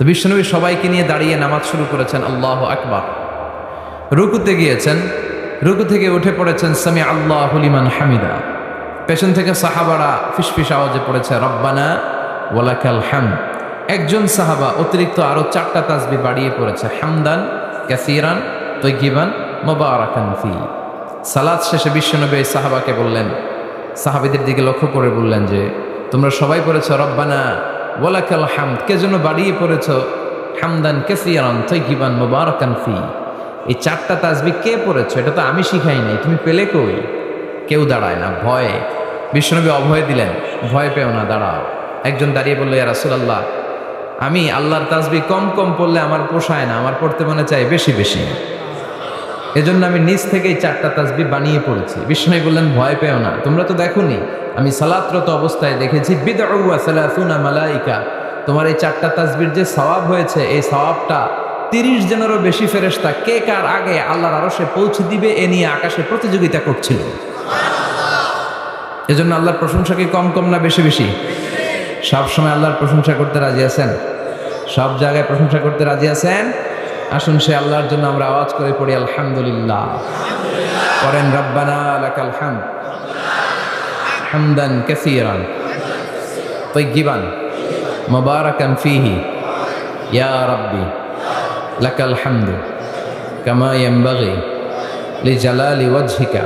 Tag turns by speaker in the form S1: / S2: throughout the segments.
S1: তো বিশ্বনবী সবাইকে নিয়ে দাঁড়িয়ে নামাজ শুরু করেছেন, আল্লাহু আকবার। রুকুতে গিয়েছেন, রুকু থেকে উঠে পড়েছেন সামি আল্লাহু লিমান হামিদা। পেছন থেকে সাহাবারা ফিসফিস আওয়াজে পড়েছে রব্বানা ওয়ালাকাল হামদ। একজন সাহাবা অতিরিক্ত আরো 4টা তাসবিহ বাড়িয়ে পড়েছে, হামদান কাসীরান তাইয়িবান মুবারাকান ফি। সালাত শেষে বিশ্বনবী এই সাহাবাকে বললেন, সাহাবীদের দিকে লক্ষ্য করে বললেন যে তোমরা সবাই পড়েছো রব্বানা ওয়ালাকাল হামদ, কে জন্য বাড়িয়ে পড়েছো হামদান কাসীরান তাইয়িবান মুবারাকান ফি। এই 4টা তাসবিহ কে পড়েছো? এটা তো আমি শিখাই নাই, তুমি পেলে কই? কেউ দাঁড়ায় না, ভয়ে। বিশ্বনবী অভয় দিলেন, ভয় পেও না, দাঁড়াও। একজন দাঁড়িয়ে বলল, ইয়া রাসূলুল্লাহ, আমি আল্লাহর তাসবিহ কম কম পড়লে আমার পোষায় না, আমার পড়তে মনে চাই বেশি বেশি, এজন্য আমি নিজ থেকেই 4টা তাসবিহ বানিয়ে পড়েছি। বিশ্বনবী বললেন, ভয় পেও না, তোমরা তো দেখোনি, আমি সালাতরত অবস্থায় দেখেছি বিদউ ওয়া সালাসুনা মালাইকা, তোমার এই 4টা তাসবিহর যে সওয়াব হয়েছে, এই সওয়াবটা 30 জনেরও বেশি ফেরেশতা কে কার আগে আল্লাহর আরশে পৌঁছে দিবে এ নিয়ে আকাশে প্রতিযোগিতা করছিল। এজন্য আল্লাহর প্রশংসা কি কম কম না বেশি বেশি? সব সময় আল্লাহর প্রশংসা করতে রাজি আছেন? সব জায়গায় প্রশংসা করতে রাজি আছেন? আসুন সে আল্লাহর জন্য আমরা আওয়াজ করে পড়ি আলহামদুলিল্লাহ। করেন রব্বানা লাকাল হামদ হামদান কাসীরান তাইয়িবান মুবারাকান ফীহি ইয়া রাব্বি লাকাল হামদু কামা ইয়ানবাগি লিজালালি ওয়াজহিকা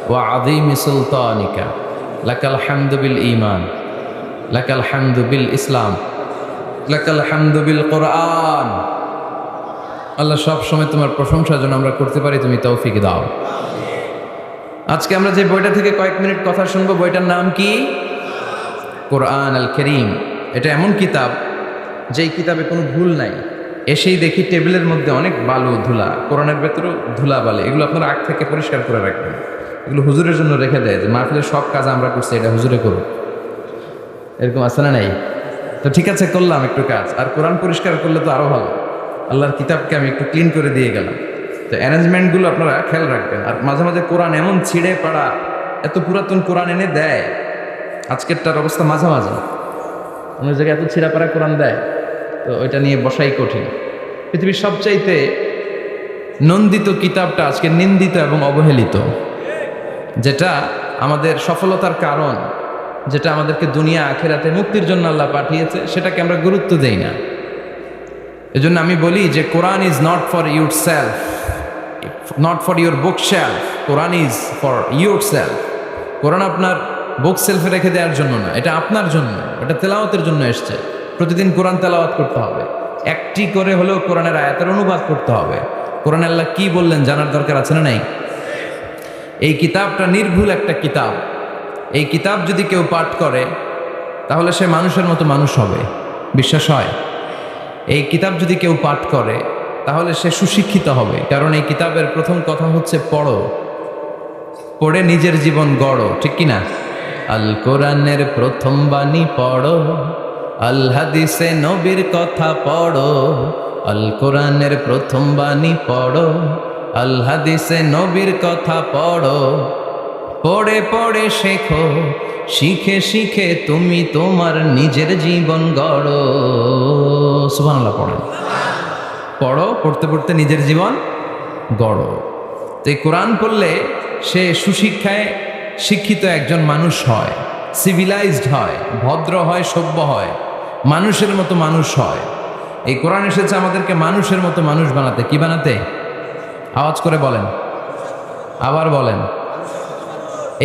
S1: ওয়া আযীমি সুলতানিকা লাকাল হামদু বিল ঈমান লাকাল হামদু বিল ইসলাম লাকাল হামদু বিল কোরআন। আল্লাহ সব সময় তোমার প্রশংসা যেন আমরা করতে পারি, তুমি তৌফিক দাও। আজকে আমরা যে বইটা থেকে কয়েক মিনিট কথা শুনবো, বইটার নাম কি? কোরআন আল কারীম। এটা এমন কিতাব যেই কিতাবে কোনো ভুল নাই। এসেই দেখি টেবিলের মধ্যে অনেক বালু ধুলা, কোরআনের ভেতরেও ধুলা বালে, এগুলো আপনারা আগ থেকে পরিষ্কার করে রাখবেন। এগুলো হুজুরের জন্য রেখে দেয় যে মাহফিলের সব কাজ আমরা করছি, এটা হুজুরে করুক, এরকম আছে না নাই? তো ঠিক আছে, করলাম একটু কাজ, আর কোরআন পরিষ্কার করলে তো আরো ভালো। আল্লাহর কিতাবকে আমি একটু ক্লিন করে দিয়ে গেলাম। তো অ্যারেঞ্জমেন্টগুলো আপনারা খেয়াল রাখবেন। আর মাঝে মাঝে কোরআন এমন ছিঁড়ে পাড়া, এত পুরাতন কোরআন এনে দেয়, আজকেরটার অবস্থা মাঝামাঝি, অনেক জায়গায় এত ছিঁড়া পাড়া কোরআন দেয়, তো ওইটা নিয়ে বসাই কঠিন। পৃথিবীর সবচাইতে নন্দিত কিতাবটা আজকে নিন্দিত এবং অবহেলিত, যেটা আমাদের সফলতার কারণ, যেটা আমাদেরকে দুনিয়া আখিরাতে মুক্তির জন্য আল্লাহ পাঠিয়েছে, সেটাকে আমরা গুরুত্ব দেই না। এজন্য আমি বলি যে Quran is not for yourself, not for your bookshelf, Quran is for yourself. Quran আপনার বুক সেলফে রেখে দেওয়ার জন্য না, এটা আপনার জন্য, এটা তেলাওয়াতের জন্য এসছে। প্রতিদিন কোরআন তেলাওয়াত করতে হবে, একটি করে হলেও কোরআনের আয়াতের অনুবাদ করতে হবে। কোরআন আল্লাহ কি বললেন জানার দরকার আছে না নাই? এই কিতাবটা নির্ভুল একটা কিতাব। এই কিতাব যদি কেউ পাঠ করে তাহলে সে মানুষের মতো মানুষ হবে, বিশ্বাস হয়? এই কিতাব যদি কেউ পাঠ করে তাহলে সে সুশিক্ষিত হবে, কারণ এই কিতাবের প্রথম কথা হচ্ছে পড়ো, পড়ে নিজের জীবন গড়ো, ঠিক কিনা? আল কোরআনের প্রথম বাণী পড়ো, আল হাদিসে নবীর কথা পড়ো, আল কোরআনের প্রথম বাণী পড়ো, আল হাদিসে নবীর কথা পড়ো, পড়ে পড়ে শেখো, শিখে শিখে তুমি তোমার নিজের জীবন গড়ো। সুবহানাল্লাহ পড়েন, পড়ো, পড়তে পড়তে নিজের জীবন গড়ো। তো এই কোরআন পড়লে সে সুশিক্ষায় শিক্ষিত একজন মানুষ হয়, সিভিলাইজড হয়, ভদ্র হয়, সভ্য হয়, মানুষের মতো মানুষ হয়। এই কোরআন এসেছে আমাদেরকে মানুষের মতো মানুষ বানাতে। কি বানাতে? আওয়াজ করে বলেন, আবার বলেন।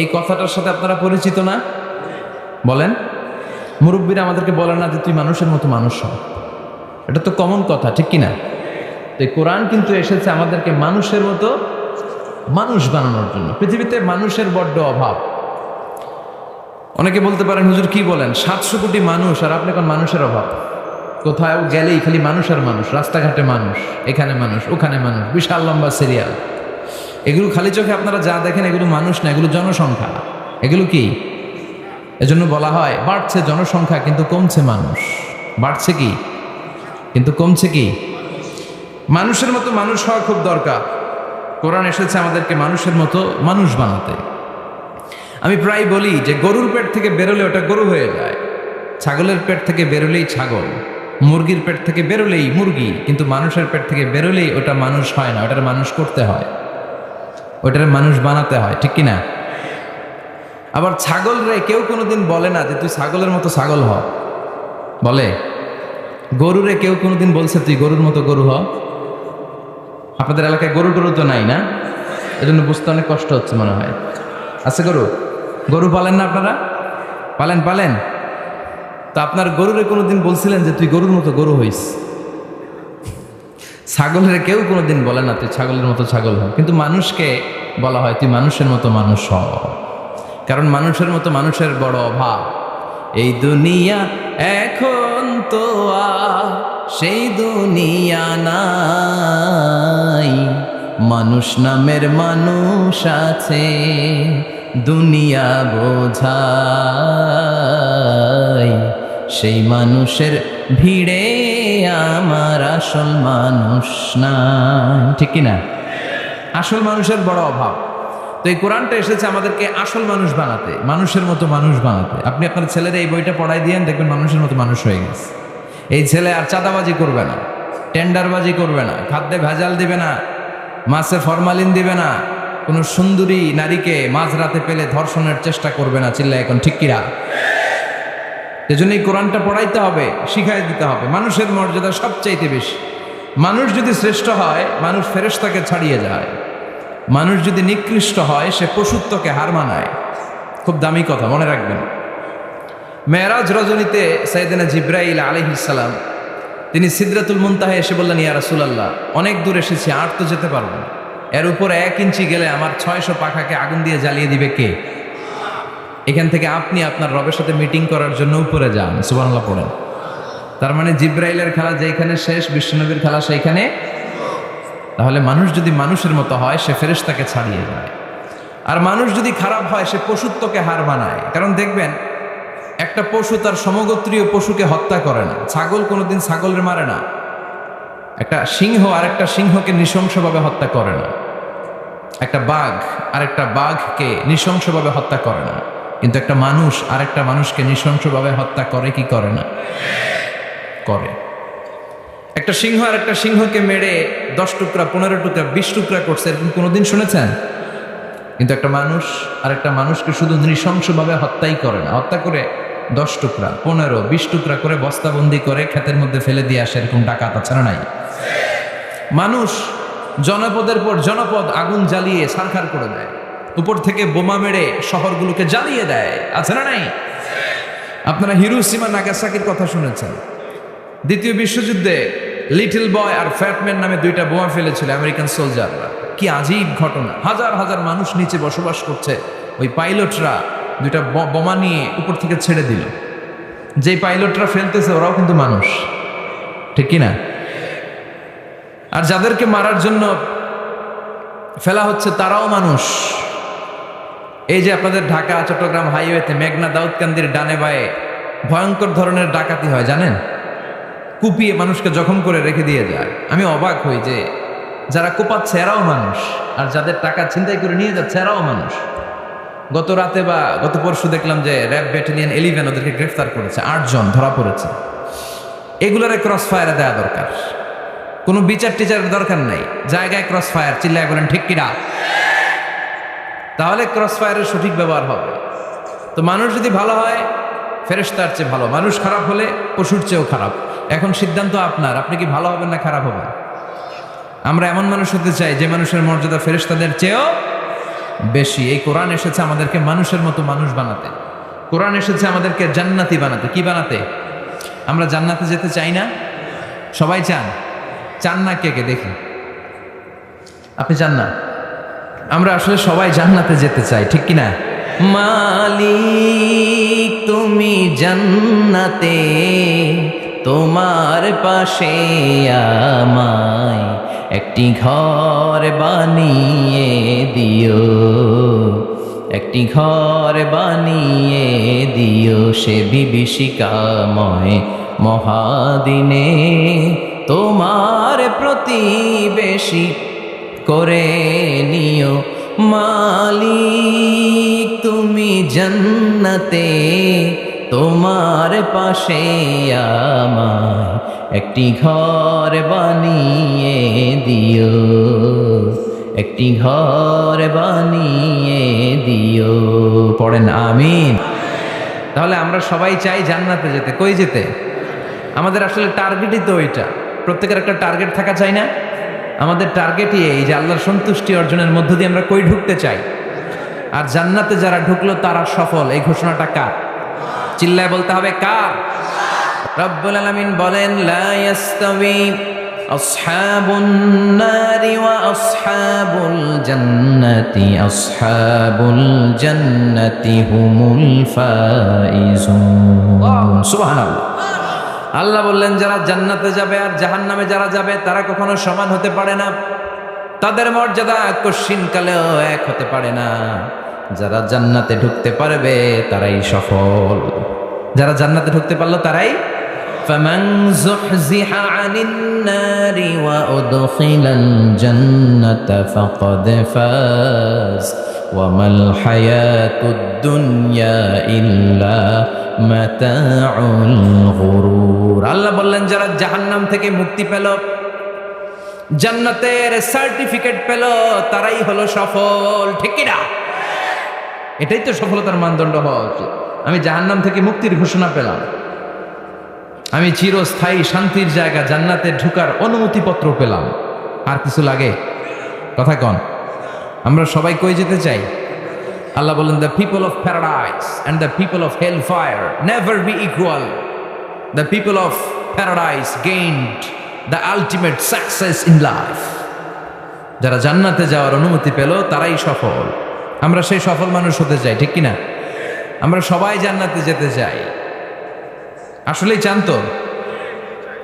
S1: এই কথাটার সাথে আপনারা পরিচিত না? বলেন। মুরব্বীরা আমাদেরকে বলেন না যে তুই মানুষের মতো মানুষ হ, এটা তো কমন কথা, ঠিক কিনা? তো এই কোরআন কিন্তু এসেছে আমাদেরকে মানুষের মতো মানুষ বানানোর জন্য। পৃথিবীতে মানুষের বড্ড অভাব। অনেকে বলতে পারেন, হুজুর কি বলেন, 700 কোটি মানুষ আর আপনি কোন মানুষের অভাব? কোথাও গেলেই খালি মানুষ আর মানুষ, রাস্তাঘাটে মানুষ, এখানে মানুষ, ওখানে মানুষ, বিশাল লম্বা সিরিয়াল। এগুলো খালি চোখে আপনারা যা দেখেন এগুলো মানুষ না, এগুলো জনসংখ্যা। এগুলো কি? এজন্য বলা হয় বাড়ছে জনসংখ্যা কিন্তু কমছে মানুষ। বাড়ছে কি কিন্তু কমছে কি? মানুষের মতো মানুষ হওয়া খুব দরকার। কোরআন এসেছে আমাদেরকে মানুষের মতো মানুষ বানাতে। আমি প্রায় বলি যে গরুর পেট থেকে বেরোলে ওটা গরু হয়ে যায়, ছাগলের পেট থেকে বেরোলেই ছাগল। মুরগির পেট থেকে বেরোলেই মুরগি, কিন্তু মানুষের পেট থেকে বেরোলেই ওটা মানুষ হয় না, ওটার মানুষ করতে হয়, ওটার মানুষ বানাতে হয়, ঠিক কিনা? আবার ছাগল রে কেউ কোনোদিন বলে না যে তুই ছাগলের মতো ছাগল হ, বলে? গরুরে কেউ কোনোদিন বলছে তুই গরুর মতো গরু হ? আপনাদের এলাকায় গরু টরু তো নাই না, এজন্য বুঝতে অনেক কষ্ট হচ্ছে মনে হয়। আছে গরু? গরু পালেন না আপনারা? পালেন? তো আপনার গরুরে কোনোদিন বলছিলেন যে তুই গরুর মতো গরু হইস? ছাগলের কেউ কোনোদিন বলে না তুই ছাগলের মতো ছাগল হ, কিন্তু মানুষকে বলা হয় তুই মানুষের মতো মানুষ হ, কারণ মানুষের মতো মানুষের বড় অভাব। এই দুনিয়া এখন তো আর সেই দুনিয়া নাই, মানুষ নামের মানুষ আছে দুনিয়া বোঝায়, সেই মানুষের ভিড়ে আমার আসল মানুষ নাই, ঠিক কিনা? আসল মানুষের বড় অভাব। তো এই কোরআনটা এসেছে আমাদেরকে আসল মানুষ বানাতে, মানুষের মতো মানুষ বানাতে। আপনি আপনার ছেলেরা এই বইটা পড়াই দিয়েন, দেখবেন মানুষের মতো মানুষ হয়ে গেছে। এই ছেলে আর চাঁদাবাজি করবে না, টেন্ডারবাজি করবে না, খাদ্যে ভেজাল দিবে না, মাছে ফরমালিন দিবে না, কোনো সুন্দরী নারীকে মাঝরাতে পেলে ধর্ষণের চেষ্টা করবে না। চিল্লা এখন ঠিক কিরা? এজন্য এই কোরআনটা পড়াইতে হবে, শিখাই দিতে হবে। মানুষের মর্যাদা সবচাইতে বেশি। মানুষ যদি শ্রেষ্ঠ হয়, মানুষ ফেরেশতাকে ছাড়িয়ে যায়। মানুষ যদি নিকৃষ্ট হয়, সে পশুত্বকে হার মানায়। খুব দামি কথা, মনে রাখবেন। মেরাজ রজনীতে সাইয়েদনা জিব্রাইল আলাইহিস সালাম তিনি সিদরাতুল মুনতাহায় এসে বললেন, ইয়া রাসূলুল্লাহ, অনেক দূর এসেছি, আর তো যেতে পারবো না, এর উপরে 1 ইঞ্চি গেলে আমার 600 পাখাকে আগুন দিয়ে জ্বালিয়ে দিবে কে? এখান থেকে আপনি আপনার রবের সাথে মিটিং করার জন্য উপরে যান। সুবহানাল্লাহ পড়েন। তার মানে জিব্রাইলের খেলা যেখানে শেষ, বিশ্বনবীর খেলা সেইখানে। তাহলে মানুষ যদি মানুষের মতো হয়, সে ফেরেশতাকে ছাড়িয়ে যায়। আর মানুষ যদি খারাপ হয়, সে পশুত্বকে হার মানায়। কারণ দেখবেন, একটা পশু তার সমগোত্রীয় পশুকে হত্যা করে না। ছাগল কোনোদিন ছাগলের মারে না। একটা সিংহ আরেকটা সিংহকে নৃশংসভাবে হত্যা করে না। একটা বাঘ আরেকটা বাঘকে নৃশংসভাবে হত্যা করে না। কিন্তু একটা মানুষ আরেকটা মানুষকে নৃশংসভাবে হত্যা করে কি করে না? করে। একটা সিংহ আর একটা সিংহকে মেরে 10 টুকরা, 15 টুকরা, 20 টুকরা করছে, এরকম কোনোদিন শুনেছেন? কিন্তু একটা মানুষ আর একটা মানুষকে শুধু নৃশংসভাবে হত্যাই করে না, হত্যা করে 10 টুকরা, 15, 20 টুকরা করে বস্তাবন্দি করে ক্ষেতের মধ্যে ফেলে দিয়ে আসে। এরকম ডাকাত আছে না নাই? মানুষ জনপদের পর জনপদ আগুন জ্বালিয়ে ছারখার করে দেয়, উপর থেকে বোমা মেরে শহরগুলোকে জ্বালিয়ে দেয়, আছে না নাই? আপনারা হিরোশিমা নাগাসাকির কথা শুনেছেন। দ্বিতীয় বিশ্বযুদ্ধে লিটল বয় আর ফ্যাটম্যান নামে 2টা বোমা ফেলেছিল আমেরিকান সোলজাররা। কি আজীব ঘটনা! হাজার হাজার মানুষ নিচে বসবাস করছে, ওই পাইলটরা 2টা বোমা নিয়ে উপর থেকে ছেড়ে দিল। যেই পাইলটরা ফেলতেছে ওরাও কিন্তু মানুষ, ঠিক কিনা? আর যাদেরকে মারার জন্য ফেলা হচ্ছে তারাও মানুষ। এই যে আপনাদের ঢাকা চট্টগ্রাম হাইওয়েতে মেঘনা দাউদকান্দির ডানে বায়ে ভয়ঙ্কর ধরনের ডাকাতি হয়, জানেন? কুপিয়ে মানুষকে জখম করে রেখে দিয়ে যায়। আমি অবাক হই যে যারা কোপাচ্ছে এরাও মানুষ, আর যাদের টাকা ছিনতাই করে নিয়ে যাচ্ছে এরাও মানুষ। গত রাতে বা গত পরশু দেখলাম যে র্যাব ব্যাটালিয়ন 11 ওদেরকে গ্রেফতার করেছে, 8 জন ধরা পড়েছে। এগুলোরে ক্রস ফায়ারে দেওয়া দরকার, কোনো বিচার টিচারের দরকার নাই, জায়গায় ক্রস ফায়ার। চিল্লায় বলেন ঠিক কিনা? তাহলে ক্রস ফায়ারের সঠিক ব্যবহার হবে। তো মানুষ যদি ভালো হয়, ফেরেশতার চেয়ে ভালো। মানুষ খারাপ হলে পশুর চেয়েও খারাপ। এখন সিদ্ধান্ত আপনার, আপনি কি ভালো হবেন না খারাপ হবেন? আমরা এমন মানুষ হতে চাই যে মানুষের মর্যাদা ফেরেশতাদের চেয়েও বেশি। এই কোরআন এসেছে আমাদেরকে মানুষের মতো মানুষ বানাতে। কোরআন এসেছে আমাদেরকে জান্নাতি বানাতে। কি বানাতে? আমরা জান্নাতে যেতে চাই না? সবাই চান? চান না? কে কে দেখি? আপনি চান না? আমরা আসলে সবাই জান্নাতে যেতে চাই, ঠিক কিনা? মালিক তুমি জান্নাতে, তোমার পাশে আমায় একটি ঘর বানিয়ে দিও, একটি ঘর বানিয়ে দিও সে বিভীষিকাময় মহাদিনে, তোমার প্রতিবেশী করে নিও। মালিক তুমি জান্নাতে, তোমার পাশে আমায় একটি ঘর বানিয়ে দিও, একটি ঘর বানিয়ে দিও। পড়েন আমিন। তাহলে আমরা সবাই চাই জান্নাতে যেতে। কই যেতে? আমাদের আসলে টার্গেটই তো ওইটা। প্রত্যেকের একটা টার্গেট থাকা চাই না? আমাদের টার্গেটই এই যে আল্লাহর সন্তুষ্টি অর্জনের মধ্য দিয়ে আমরা কই ঢুকতে চাই। আর জান্নাতে যারা ঢুকলো তারা সফল, এই ঘোষণাটা কার? চিল্লায় বলতে হবে কার? রব্বুল আলামিন বলেন, লা ইয়াস্তাবি আসহাবুন নারি ওয়া আসহাবুল জান্নাতি, আসহাবুল জান্নাতি হুমুল ফাইজুন। সুবহানাল্লাহ। আল্লাহ বললেন যারা জান্নাতে যাবে আর জাহান্নামে যারা যাবে তারা কখনো সমান হতে পারে না, তাদের মর্যাদা কশিনকালেও এক হতে পারে না। যারা জান্নাতে ঢুকতে পারবে তারাই সফল। যারা জান্নাতে ঢুকতে পারলো তারাই ফামান যুহজিহা আনিন নারি ওয়া উদখিলাল জান্নাতা ফাকাদ ফাজ ওয়া মাল হায়াতুদ দুনিয়া ইল্লা মাতাউল গুরুর। আল্লাহ বললেন যারা জাহান্নাম থেকে মুক্তি পেল, জান্নাতের সার্টিফিকেট পেল, তারাই হলো সফল। ঠিক কি না? এটাই তো সফলতার মানদণ্ড হওয়া উচিত। আমি জাহান্নাম থেকে মুক্তির ঘোষণা পেলাম, আমি চিরস্থায়ী শান্তির জায়গা জান্নাতে ঢুকার অনুমতিপত্র পেলাম, আর কিছু লাগে? কথা কন। আমরা সবাই কই যেতে চাই? আল্লাহ বলেন, the people of paradise and the people of hell fire never be equal. The people of paradise gained the ultimate success in life. যারা জান্নাতে যাওয়ার অনুমতি পেল তারাই সফল। আমরা সেই সফল মানুষ হতে চাই, ঠিক কিনা? আমরা সবাই জান্নাতে যেতে চাই। আসলেই চান তো?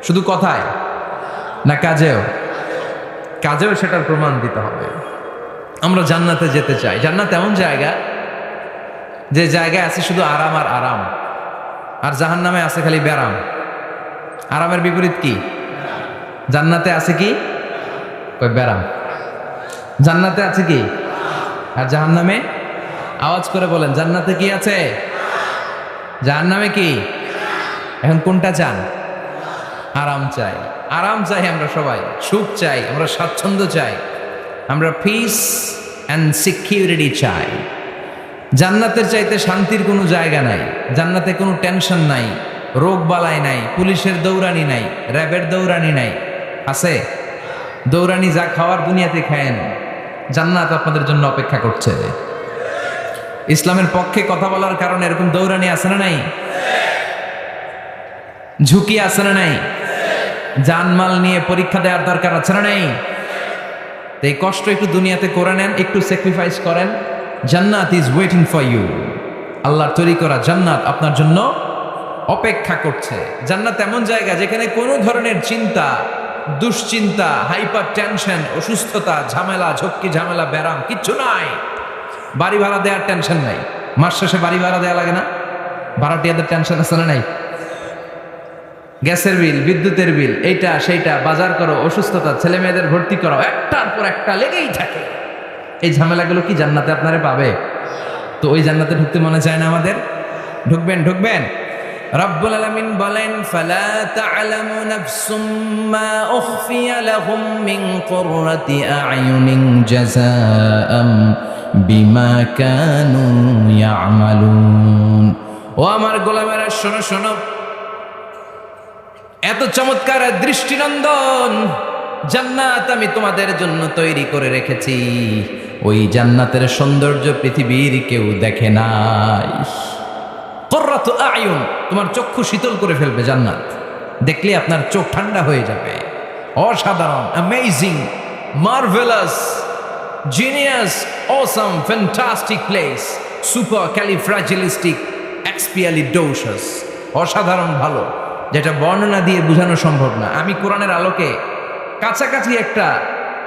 S1: শুধু কথায় না কাজেও? কাজেও সেটার প্রমাণ দিতে হবে। আমরা জান্নাতে যেতে চাই। জান্নাত এমন জায়গা যে জায়গায় আছে শুধু আরাম আর আরাম, আর জাহান্নামে আছে খালি ব্যারাম। আরামের বিপরীত কি? জান্নাতে আছে কি? কই ব্যারাম। জান্নাতে আছে কি? আর জাহান্নামে? আওয়াজ করে বলেন, জান্নাতে কি আছে? জাহান্নামে কি? এখন কোনটা চান? আরাম চাই। আরাম চাই আমরা সবাই, সুখ চাই, আমরা স্বাচ্ছন্দ্য চাই, আমরা পিস অ্যান্ড সিকিউরিটি চাই। জান্নাতের চাইতে শান্তির কোনো জায়গা নাই। জান্নাতে কোনো টেনশন নাই, রোগ বালাই নাই, পুলিশের দৌড়ানি নাই, র্যাবের দৌড়ানি নাই। আছে? দৌড়ানি যা খাওয়ার দুনিয়াতে খায়েন, জান্নাত আপনাদের জন্য অপেক্ষা করছে। ইসলামের পক্ষে কথা বলার কারণে এরকম দৌড়ানি আছে না নাই? ঝুঁকি আছে না নাই? জানমাল নিয়ে পরীক্ষা দেওয়ার দরকার আছে না নাই? এই কষ্ট একটু দুনিয়াতে করে নেন, একটু স্যাক্রিফাইস করেন। জান্নাত ইজ ওয়েটিং ফর ইউ। আল্লাহর তৈরি করা জান্নাত আপনার জন্য অপেক্ষা করছে। জান্নাত এমন জায়গা যেখানে কোনো ধরনের চিন্তা, দুশ্চিন্তা, হাইপার টেনশন, অসুস্থতা, ঝামেলা, ঝক্কি ঝামেলা, ব্যারাম কিচ্ছু নাই। বাড়ি ভাড়া দেওয়ার টেনশন নাই। মাস শেষে বাড়ি ভাড়া দেওয়া লাগে না? ভাড়াটিয়াদের টেনশন আছে না নাই? গ্যাসের বিল, বিদ্যুতের বিল, এইটা সেইটা, বাজার করো, অসুস্থতা, ছেলে মেয়েদের ভর্তি করো, একটার পর একটা লেগেই থাকে। এই ঝামেলাগুলো কি জান্নাতে আপনারে পাবে? তো ওই জান্নাতে ঢুকতে মনে চায় না আমাদের? ঢুকবেন, ঢুকবেন। রব্বুল আলামিন বলেন, ফালা তা'লামু নাফসুম মা উখফিয়া লাহুম মিন কুররাতি আ'য়ুনিন জাযাআম বিমা কানু ইয়া'মালুন। ও আমার গোলামেরা, শোনো শোনো, এত চমৎকার দৃষ্টিনন্দন জান্নাত আমি তোমাদের জন্য তৈরি করে রেখেছি। ওই জান্নাতের সৌন্দর্য পৃথিবীর কেউ দেখে নাই। কুররাতু আ'য়ুন, তোমার চক্ষু শীতল করে ফেলবে জান্নাত। দেখলে আপনার চোখ ঠান্ডা হয়ে যাবে। অসাধারণ, amazing, marvellous, genius, awesome, fantastic place, supercalifragilisticexpialidocious. অসাধারণ ভালো, যেটা বর্ণনা দিয়ে বোঝানো সম্ভব না। আমি কোরআনের আলোকে কাছাকাছি একটা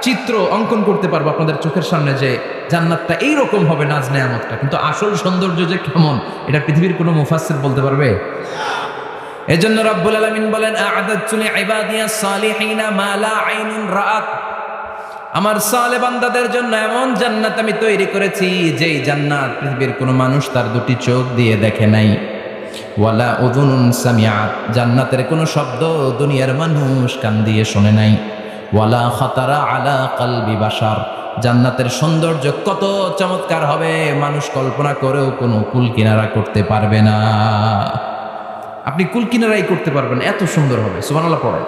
S1: চিত্র অঙ্কন করতে পারবো আপনাদের চোখের সামনে, যে জান্নাতটা এইরকম হবে, নাজ নেয়ামতটা। কিন্তু আসল সৌন্দর্য যে কেমন, এটা পৃথিবীর কোনো মুফাসসির বলতে পারবে? এজন্য রব্বুল আলামিন বলেন, আ'আদাতু লিইবাদিয়াস সালিহিনা মা লা আইনুন রাআত। আমার সালেহ বান্দাদের জন্য এমন জান্নাত আমি তৈরি করেছি, যেই জান্নাত পৃথিবীর কোনো মানুষ তার দুটি চোখ দিয়ে দেখে নাই। ওয়ালা উযুনুন সামিআত, জান্নাতের কোনো শব্দ দুনিয়ার মানুষ কান দিয়ে শোনে নাই। ওয়ালা খাতারা আলা কলবি বাশার, জান্নাতের সৌন্দর্য কত চমৎকার হবে মানুষ কল্পনা করেও কোনো কুল কিনারা করতে পারবে না। আপনি কুল কিনারাই করতে পারবেন, এত সুন্দর হবে। সুবহানাল্লাহ পড়েন।